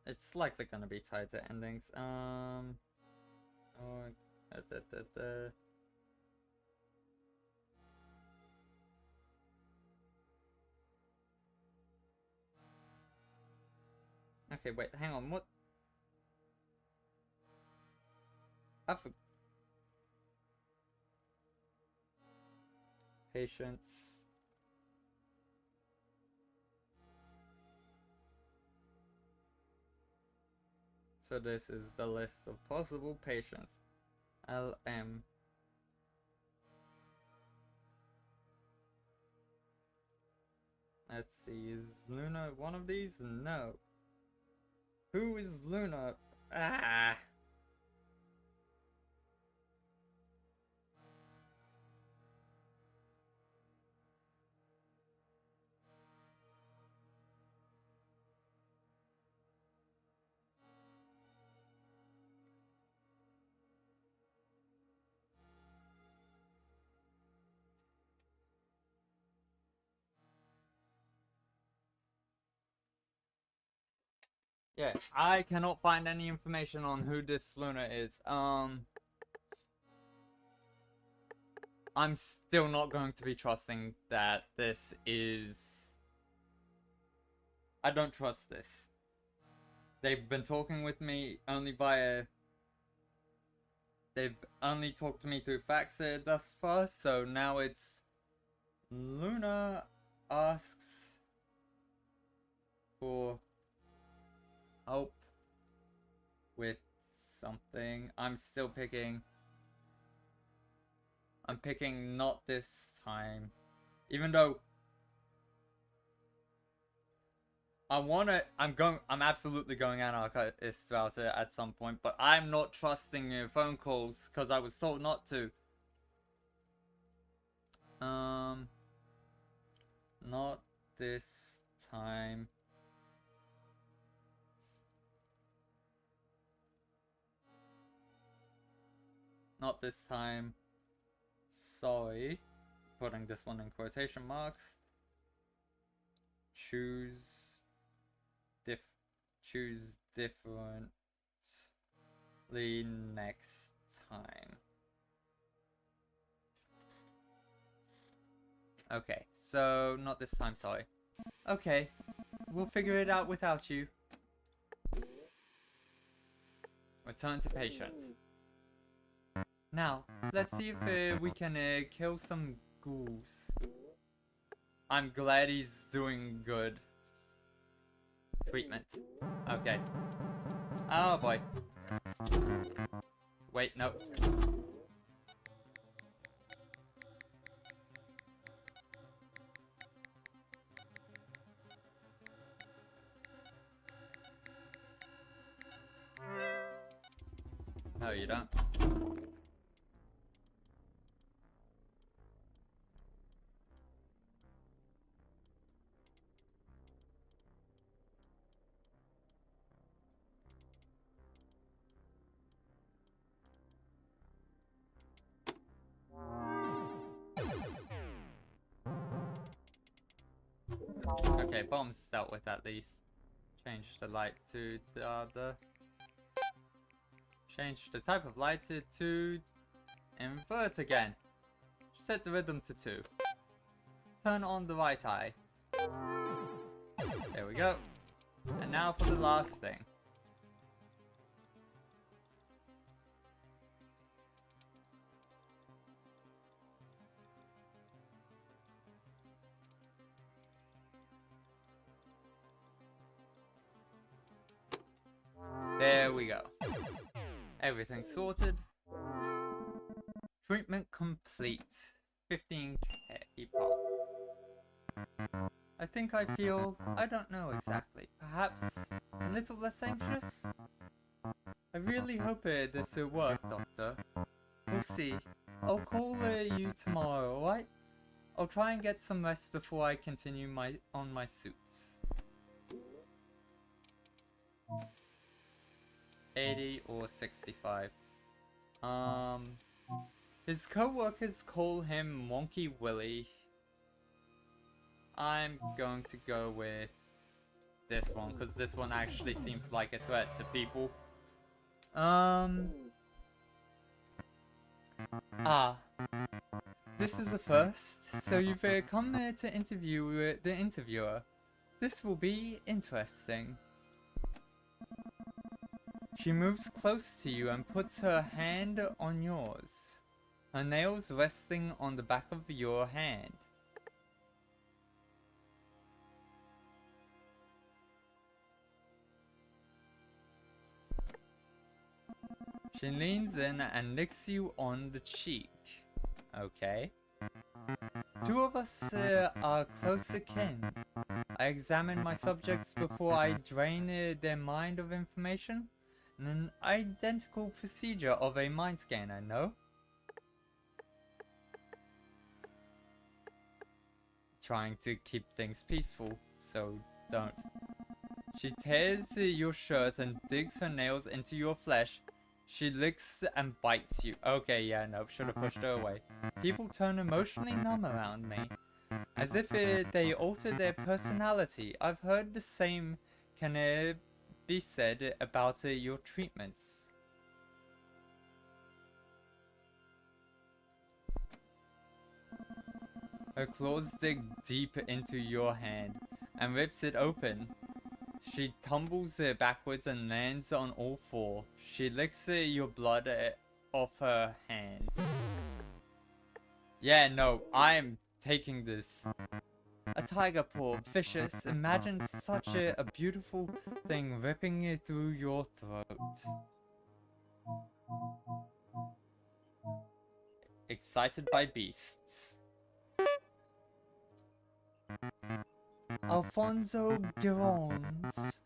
It's likely gonna be tied to endings. Okay, wait, hang on, what? Patience. So this is the list of possible patients. LM. Let's see, is Luna one of these? No. Who is Luna? Ah! Yeah, I cannot find any information on who this Luna is. I'm still not going to be trusting that this is... I don't trust this. They've been talking with me only via... They've only talked to me through fax thus far, so now it's... Luna asks for help with something. I'm still picking... I'm picking not this time. Even though I'm absolutely going anarchist about it at some point, but I'm not trusting phone calls because I was told not to. Not this time. Not this time. Sorry. Putting this one in quotation marks. Choose choose differently next time. Okay, so not this time, sorry. Okay, we'll figure it out without you. Return to patient. Now, let's see if we can kill some ghouls. I'm glad he's doing good. Treatment. Okay. Oh boy. Wait, no. No, you don't. Okay, bombs dealt with at least. Change the light to the other. Change the type of light to invert again. Set the rhythm to 2. Turn on the right eye. There we go. And now for the last thing. There we go. Everything sorted. Treatment complete. 15k pop. I think I feel, I don't know exactly, perhaps a little less anxious? I really hope this will work, Doctor. We'll see. I'll call you tomorrow, alright? I'll try and get some rest before I continue on my suits. 80 or 65. His co-workers call him Wonky Willie. I'm going to go with this one, because this one actually seems like a threat to people. This is a first, so you've come here to interview the interviewer. This will be interesting. She moves close to you and puts her hand on yours, her nails resting on the back of your hand. She leans in and licks you on the cheek. Okay. 2 of us are close akin. I examine my subjects before I drain their mind of information. An identical procedure of a mind scanner, no? Trying to keep things peaceful, so don't. She tears your shirt and digs her nails into your flesh. She licks and bites you. Okay, yeah, nope, should have pushed her away. People turn emotionally numb around me, as if they alter their personality. I've heard the same can be said about your treatments. Her claws dig deep into your hand and rips it open. She tumbles backwards and lands on all 4. She licks your blood off her hands. Yeah, no, I'm taking this. A tiger paw, vicious. Imagine such a beautiful thing ripping through your throat. Excited by beasts. Alfonso Girons,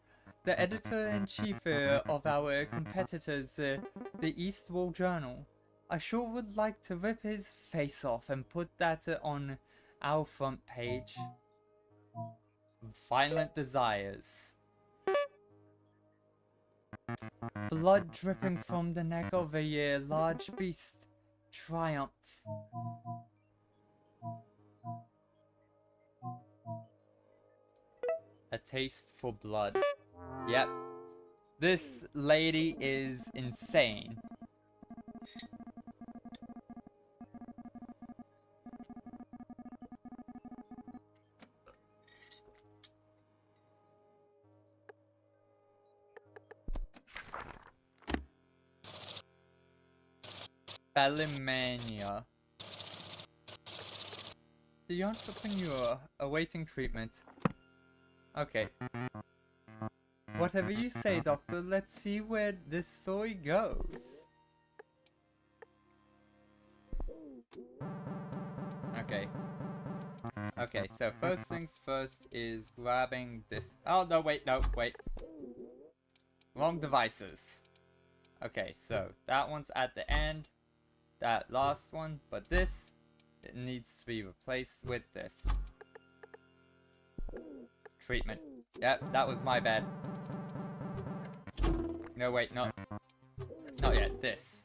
the editor-in-chief of our competitors, the East Wall Journal. I sure would like to rip his face off and put that on our front page. Violent desires. Blood dripping from the neck of a large beast. Triumph. A taste for blood. Yep, This lady is insane. Balimania. The entrepreneur awaiting treatment. Okay. Whatever you say, Doctor, let's see where this story goes. Okay. Okay, so first things first is grabbing this. Oh, no, wait, no, wait. Wrong devices. Okay, so that one's at the end. That last one, but this, it needs to be replaced with this. Treatment. Yep, that was my bad. No, wait, not yet. This.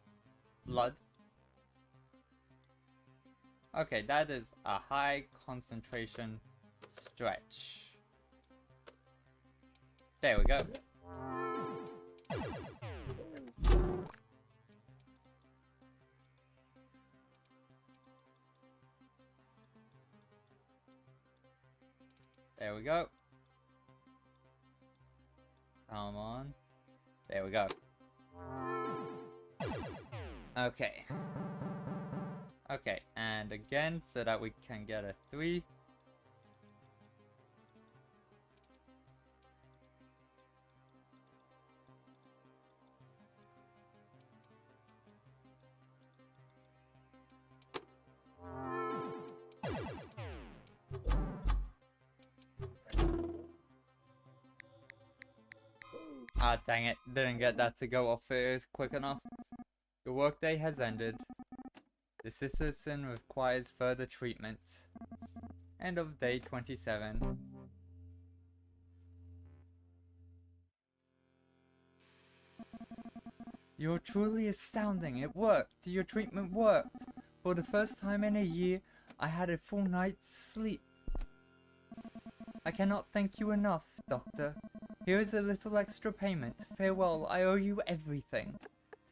Blood. Okay, that is a high concentration stretch. There we go. There we go. Come on. There we go. Okay. Okay, and again, so that we can get a 3. Ah, dang it. Didn't get that to go off quick enough. Your workday has ended. The citizen requires further treatment. End of day 27. You're truly astounding. It worked. Your treatment worked. For the first time in a year, I had a full night's sleep. I cannot thank you enough, Doctor. Here is a little extra payment. Farewell, I owe you everything.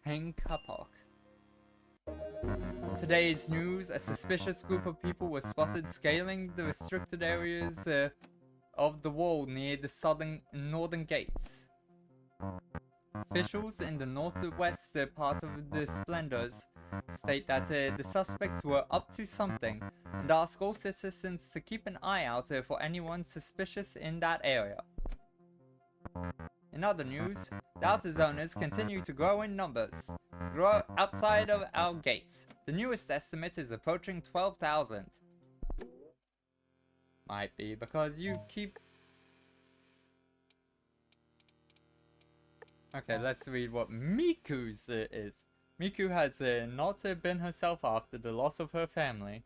10 Kapok. Today's news, a suspicious group of people were spotted scaling the restricted areas of the wall near the northern gates. Officials in the northwest part of the Splendors state that the suspects were up to something and ask all citizens to keep an eye out for anyone suspicious in that area. In other news, the outer zoners continue to grow in numbers. Grow outside of our gates. The newest estimate is approaching 12,000. Might be because you keep... Okay, let's read what Miku's is. Miku has not been herself after the loss of her family.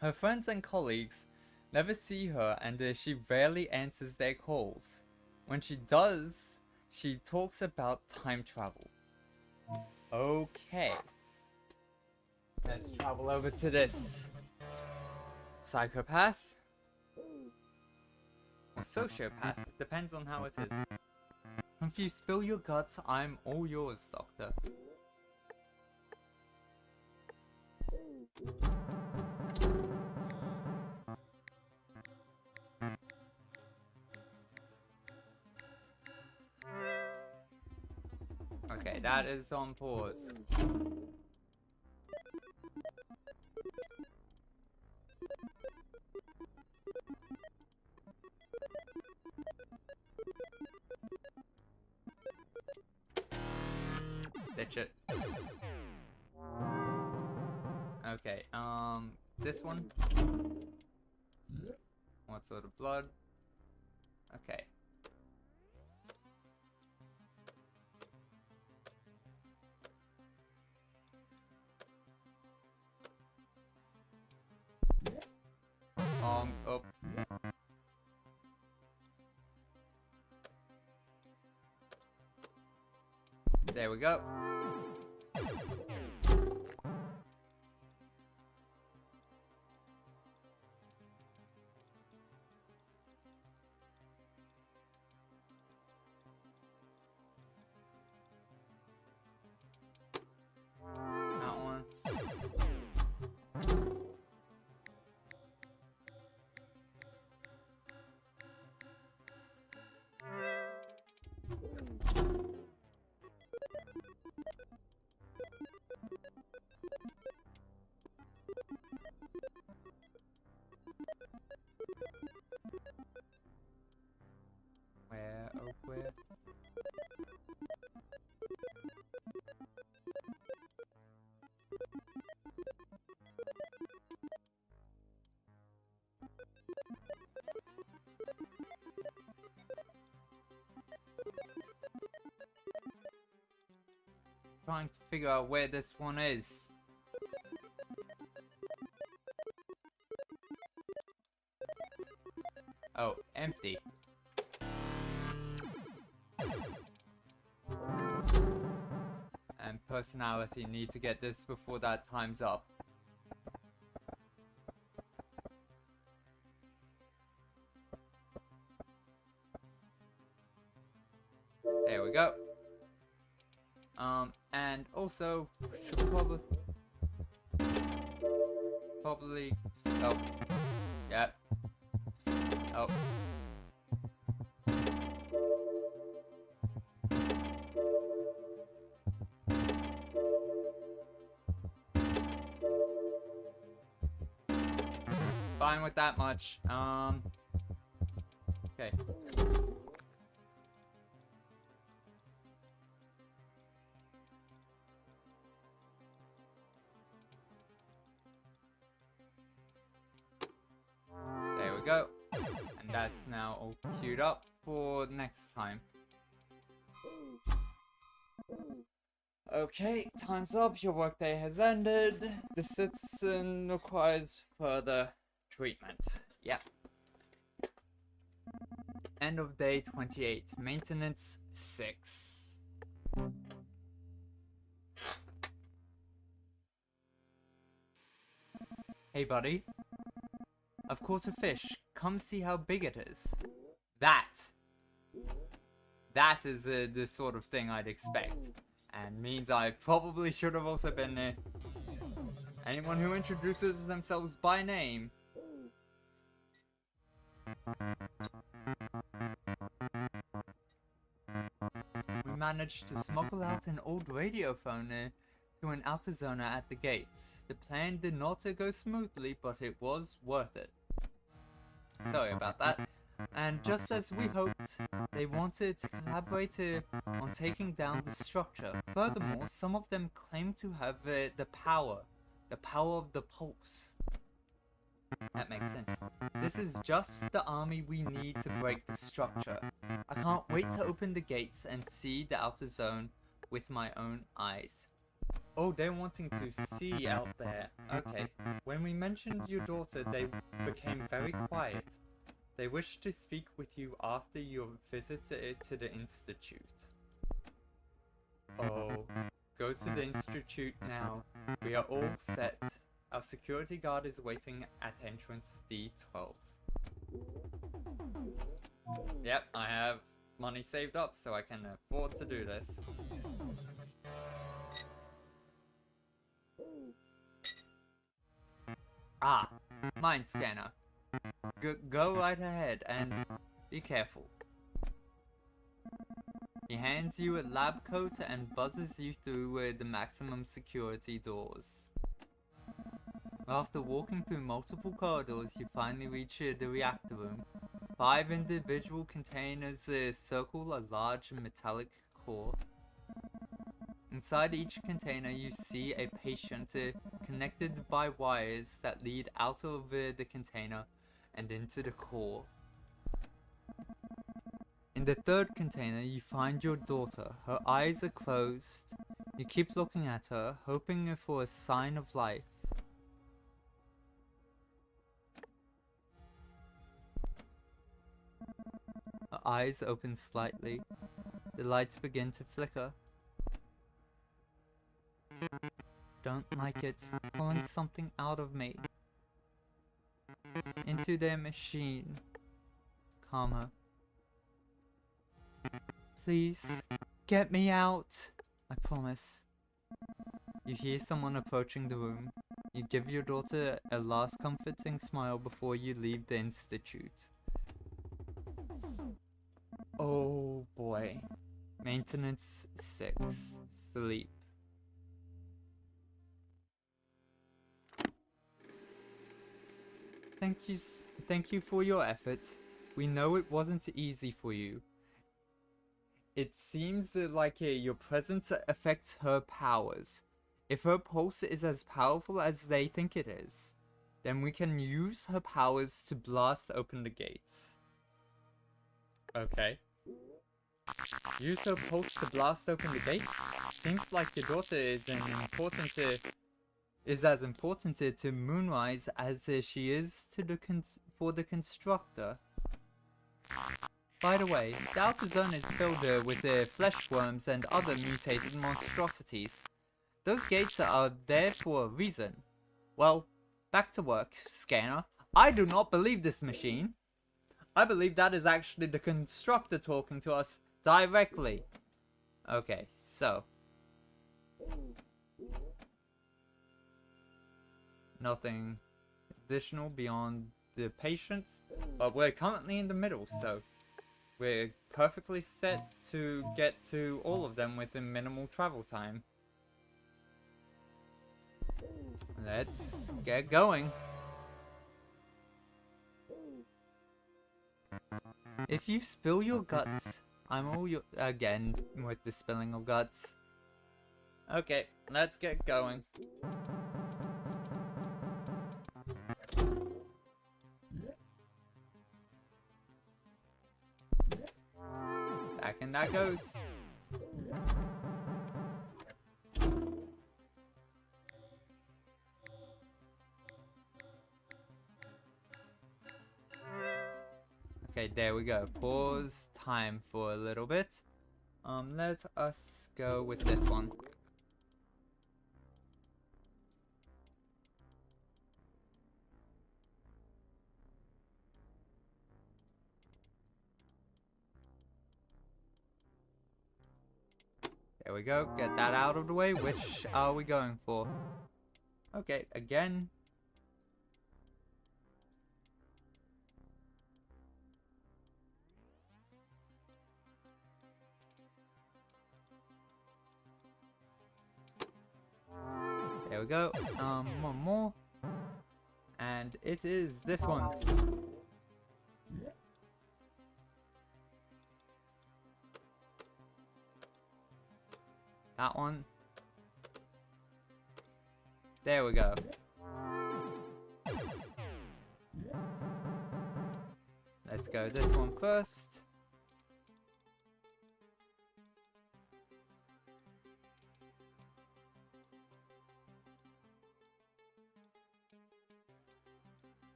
Her friends and colleagues never see her and she rarely answers their calls. When she does, she talks about time travel. Okay. Let's travel over to this psychopath. Or sociopath, depends on how it is. If you spill your guts, I'm all yours, Doctor. Okay, that is on pause. Ditch it. Okay, this one? What sort of blood? Okay. Oh. There we go. trying to figure out where this one is. Oh, empty. And personality need to get this before that time's up. There we go. And also should probably oh, yep. Oh. Fine with that much. Okay. There we go. And that's now all queued up for next time. Okay, time's up. Your workday has ended. The citizen requires further treatment. Yep. End of day 28. Maintenance 6. Hey, buddy. I've caught a fish. Come see how big it is. That is the sort of thing I'd expect. And means I probably should have also been there. Anyone who introduces themselves by name. We managed to smuggle out an old radiophone to an outer zoner at the gates. The plan did not go smoothly, but it was worth it. Sorry about that. And just as we hoped, they wanted to collaborate on taking down the structure. Furthermore, some of them claim to have the power of the pulse. That makes sense. This is just the army we need to break the structure. I can't wait to open the gates and see the outer zone with my own eyes. Oh, they're wanting to see out there. Okay. When we mentioned your daughter, they became very quiet. They wish to speak with you after your visit to the Institute. Oh, go to the Institute now. We are all set. Our security guard is waiting at entrance D12. Yep, I have money saved up so I can afford to do this. Ah, mind scanner. Go right ahead and be careful. He hands you a lab coat and buzzes you through the maximum security doors. After walking through multiple corridors, you finally reach the reactor room. 5 individual containers circle a large metallic core. Inside each container, you see a patient connected by wires that lead out of the container and into the core. In the 3rd container, you find your daughter. Her eyes are closed. You keep looking at her, hoping for a sign of life. Her eyes open slightly. The lights begin to flicker. Don't like it. Pulling something out of me. Into their machine. Calm her. Please, get me out. I promise. You hear someone approaching the room. You give your daughter a last comforting smile before you leave the Institute. Oh boy. Maintenance 6. Sleep. Thank you for your efforts. We know it wasn't easy for you. It seems like your presence affects her powers. If her pulse is as powerful as they think it is, then we can use her powers to blast open the gates. Okay. Use her pulse to blast open the gates? Seems like your daughter is as important to Moonrise as she is to the for the constructor. By the way, the outer zone is filled with flesh worms and other mutated monstrosities. Those gates are there for a reason. Well, back to work, Scanner. I do not believe this machine. I believe that is actually the constructor talking to us directly. Okay, so. Nothing additional beyond the patients, but we're currently in the middle, so we're perfectly set to get to all of them within minimal travel time. Let's get going. If you spill your guts, I'm all your again with the spilling of guts. Okay, let's get going. Back in that goes. Okay, there we go. Pause time for a little bit. Let us go with this one. There we go. Get that out of the way. Which are we going for? Okay, again. There we go. One more. And it is this one. That one. There we go. Let's go this one first.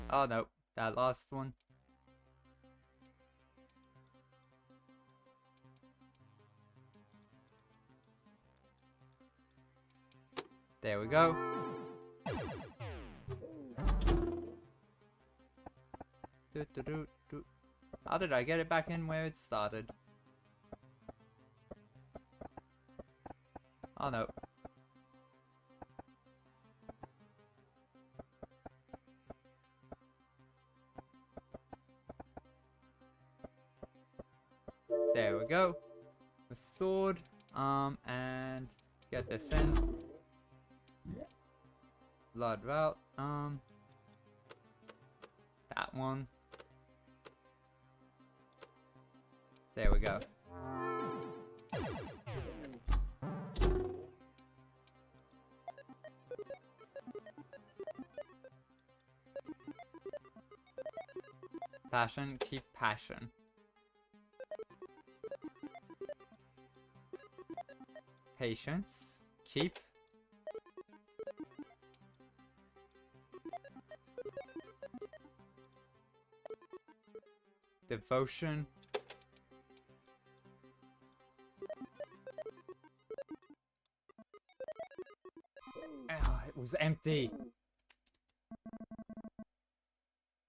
Oh no, that last one. There we go. How did I get it back in where it started? Oh no. There we go. Restored. And get this in. Blood route. That one. There we go. Passion, keep passion. Patience, keep. Devotion. Ah, it was empty.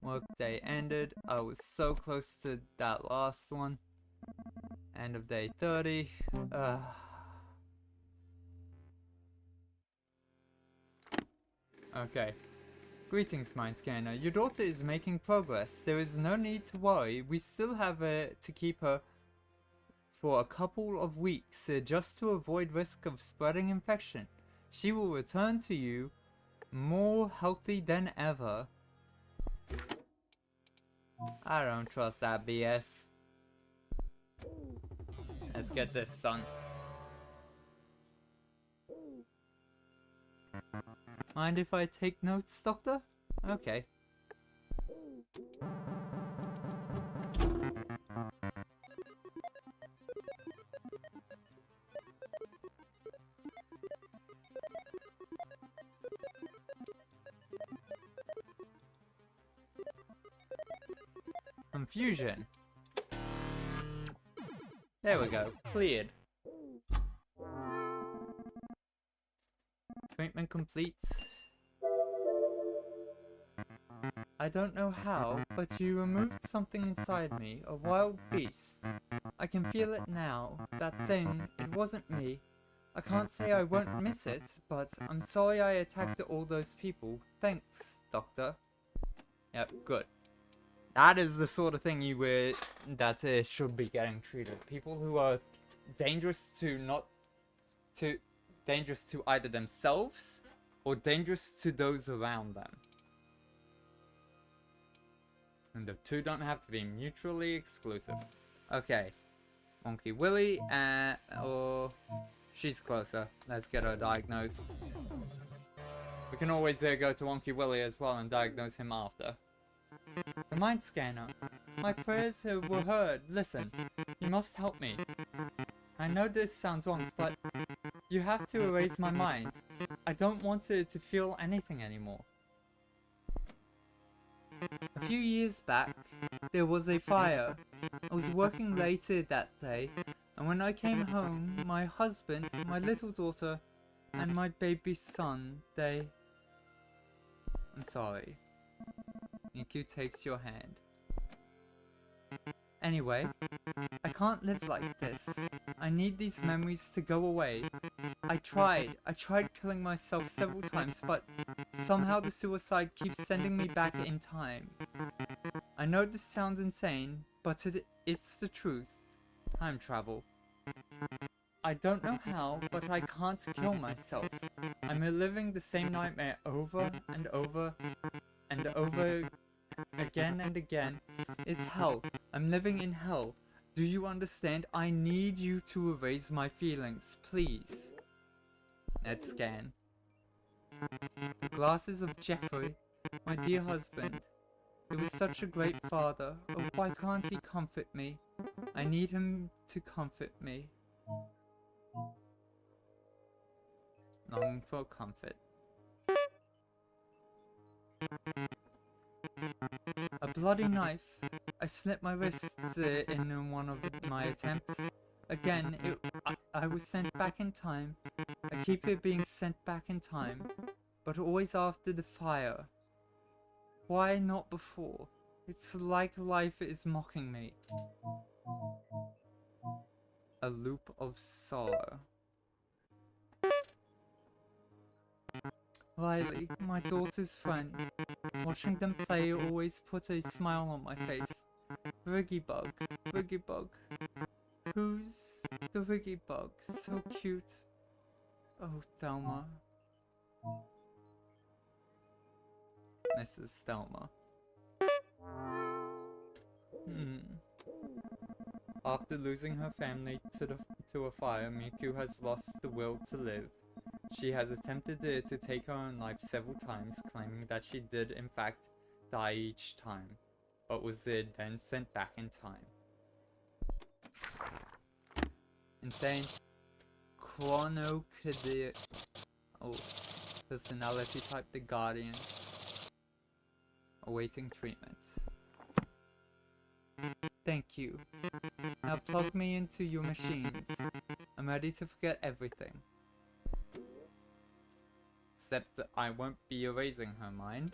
Workday ended. I was so close to that last one. End of day 30. Okay. Greetings, Mindscanner. Your daughter is making progress. There is no need to worry. We still have to keep her for a couple of weeks just to avoid risk of spreading infection. She will return to you more healthy than ever. I don't trust that BS. Let's get this done. Mind if I take notes, Doctor? Okay. Confusion. There we go. Cleared. Treatment complete. I don't know how, but you removed something inside me, a wild beast. I can feel it now. That thing, it wasn't me. I can't say I won't miss it, but I'm sorry I attacked all those people. Thanks, Doctor. Yep, good. That is the sort of thing you would that should be getting treated. People who are dangerous to either themselves or dangerous to those around them. And the two don't have to be mutually exclusive. Okay. Wonky Willie or she's closer. Let's get her diagnosed. We can always go to Wonky Willie as well and diagnose him after. The mind scanner. My prayers were heard. Listen, you must help me. I know this sounds wrong, but you have to erase my mind. I don't want to feel anything anymore. A few years back, there was a fire. I was working later that day, and when I came home, my husband, my little daughter, and my baby son, I'm sorry. Miku takes your hand. Anyway, I can't live like this. I need these memories to go away. I tried killing myself several times, but somehow the suicide keeps sending me back in time. I know this sounds insane, but it's the truth. Time travel. I don't know how, but I can't kill myself. I'm reliving the same nightmare over and over and over again and again. It's hell. I'm living in hell. Do you understand? I need you to erase my feelings, please. Let's scan. The glasses of Jeffrey, my dear husband. He was such a great father. Oh, why can't he comfort me? I need him to comfort me. Longing for comfort. A bloody knife. I slit my wrists in one of my attempts. Again, I was sent back in time. I keep being sent back in time, but always after the fire. Why not before? It's like life is mocking me. A loop of sorrow. Riley, my daughter's friend. Watching them play always put a smile on my face. Riggybug, Riggybug. Who's the Riggybug? So cute. Oh, Thelma. Mrs. Thelma. After losing her family to a fire, Miku has lost the will to live. She has attempted to take her own life several times, claiming that she did in fact die each time, but was then sent back in time. Insane. Chronokidia. Oh, personality type the Guardian. Awaiting treatment. Thank you. Now plug me into your machines. I'm ready to forget everything. Except that I won't be erasing her mind.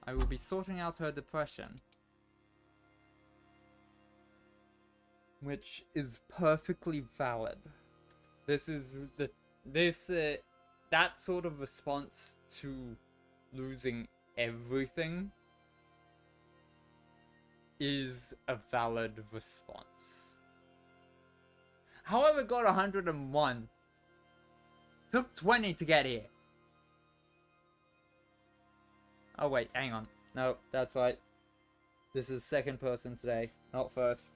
I will be sorting out her depression. Which is perfectly valid. This is that sort of response to losing everything is a valid response. However, got 101. Took 20 to get here. Oh wait, hang on. No, that's right. This is second person today, not first.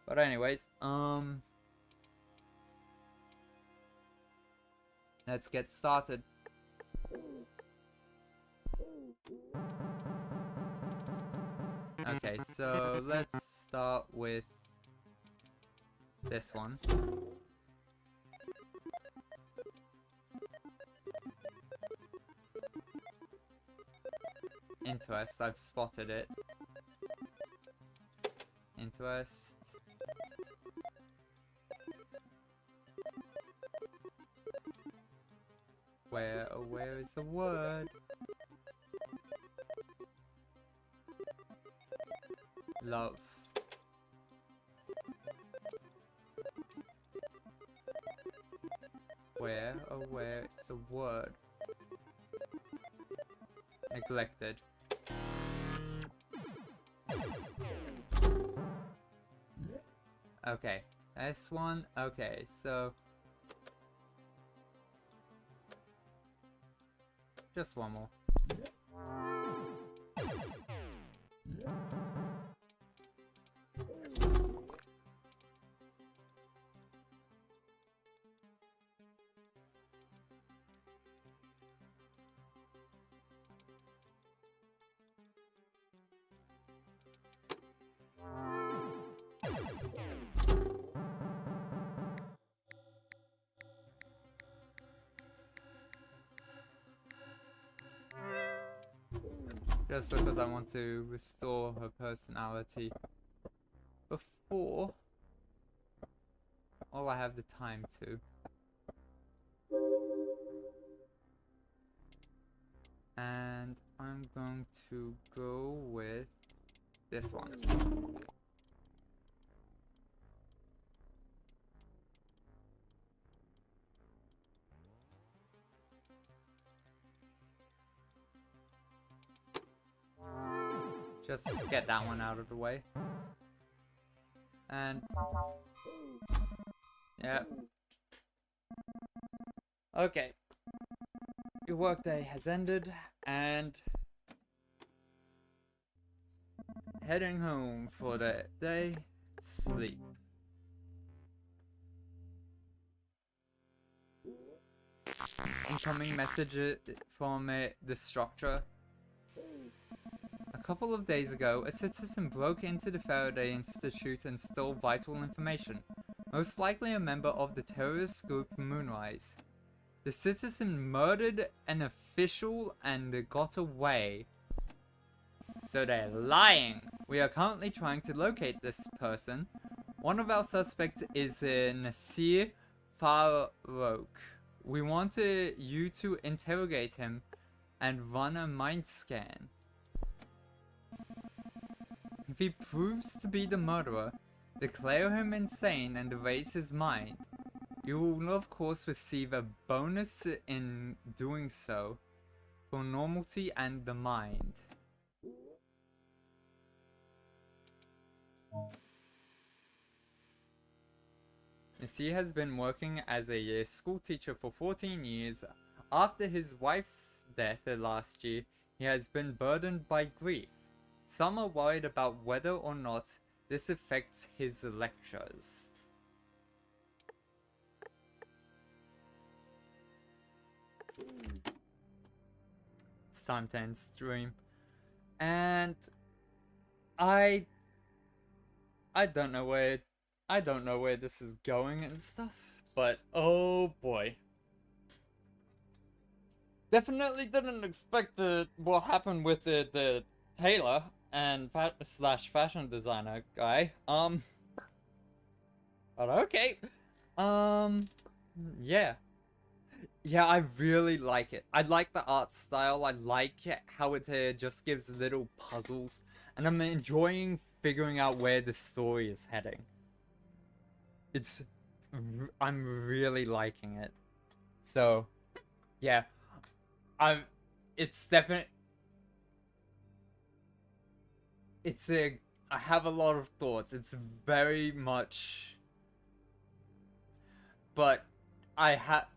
But anyways, Let's get started. Okay, so let's start with this one. Interest, I've spotted it. Interest. Where is the word? Love. Where it's a word. Neglected. Okay, this one. Okay, so just one more. Just because I want to restore her personality before all I have the time to. And I'm going to go with this one. Just get that one out of the way. And yeah. Okay. Your workday has ended and heading home for the day. Sleep. Incoming message from the structure. A couple of days ago, a citizen broke into the Faraday Institute and stole vital information, most likely a member of the terrorist group Moonrise. The citizen murdered an official and got away. So they're lying. We are currently trying to locate this person. One of our suspects is Nasir Farouk. We want you to interrogate him and run a mind scan. If he proves to be the murderer, declare him insane and erase his mind. You will of course receive a bonus in doing so for normality and the mind. Nasir has been working as a school teacher for 14 years. After his wife's death last year, he has been burdened by grief. Some are worried about whether or not this affects his lectures. It's time to end stream. And I don't know where this is going and stuff, but oh boy. Definitely didn't expect what happened with the tailor and slash fashion designer guy. But okay. Yeah. Yeah, I really like it. I like the art style. I like how it just gives little puzzles, and I'm enjoying figuring out where the story is heading. I'm really liking it. So, yeah. It's definitely... I have a lot of thoughts. It's very much... But I have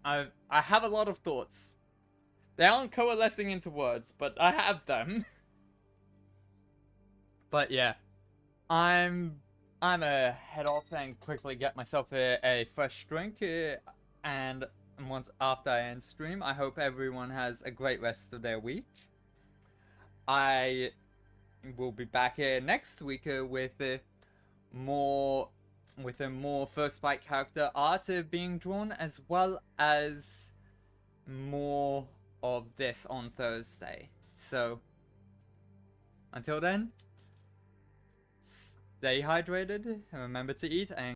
a lot of thoughts. They aren't coalescing into words, but I have them. But yeah. I'm gonna head off and quickly get myself a fresh drink, and once after I end stream. I hope everyone has a great rest of their week. I will be back here next week with a more First Bite character art being drawn, as well as more of this on Thursday. So until then, stay hydrated, remember to eat, and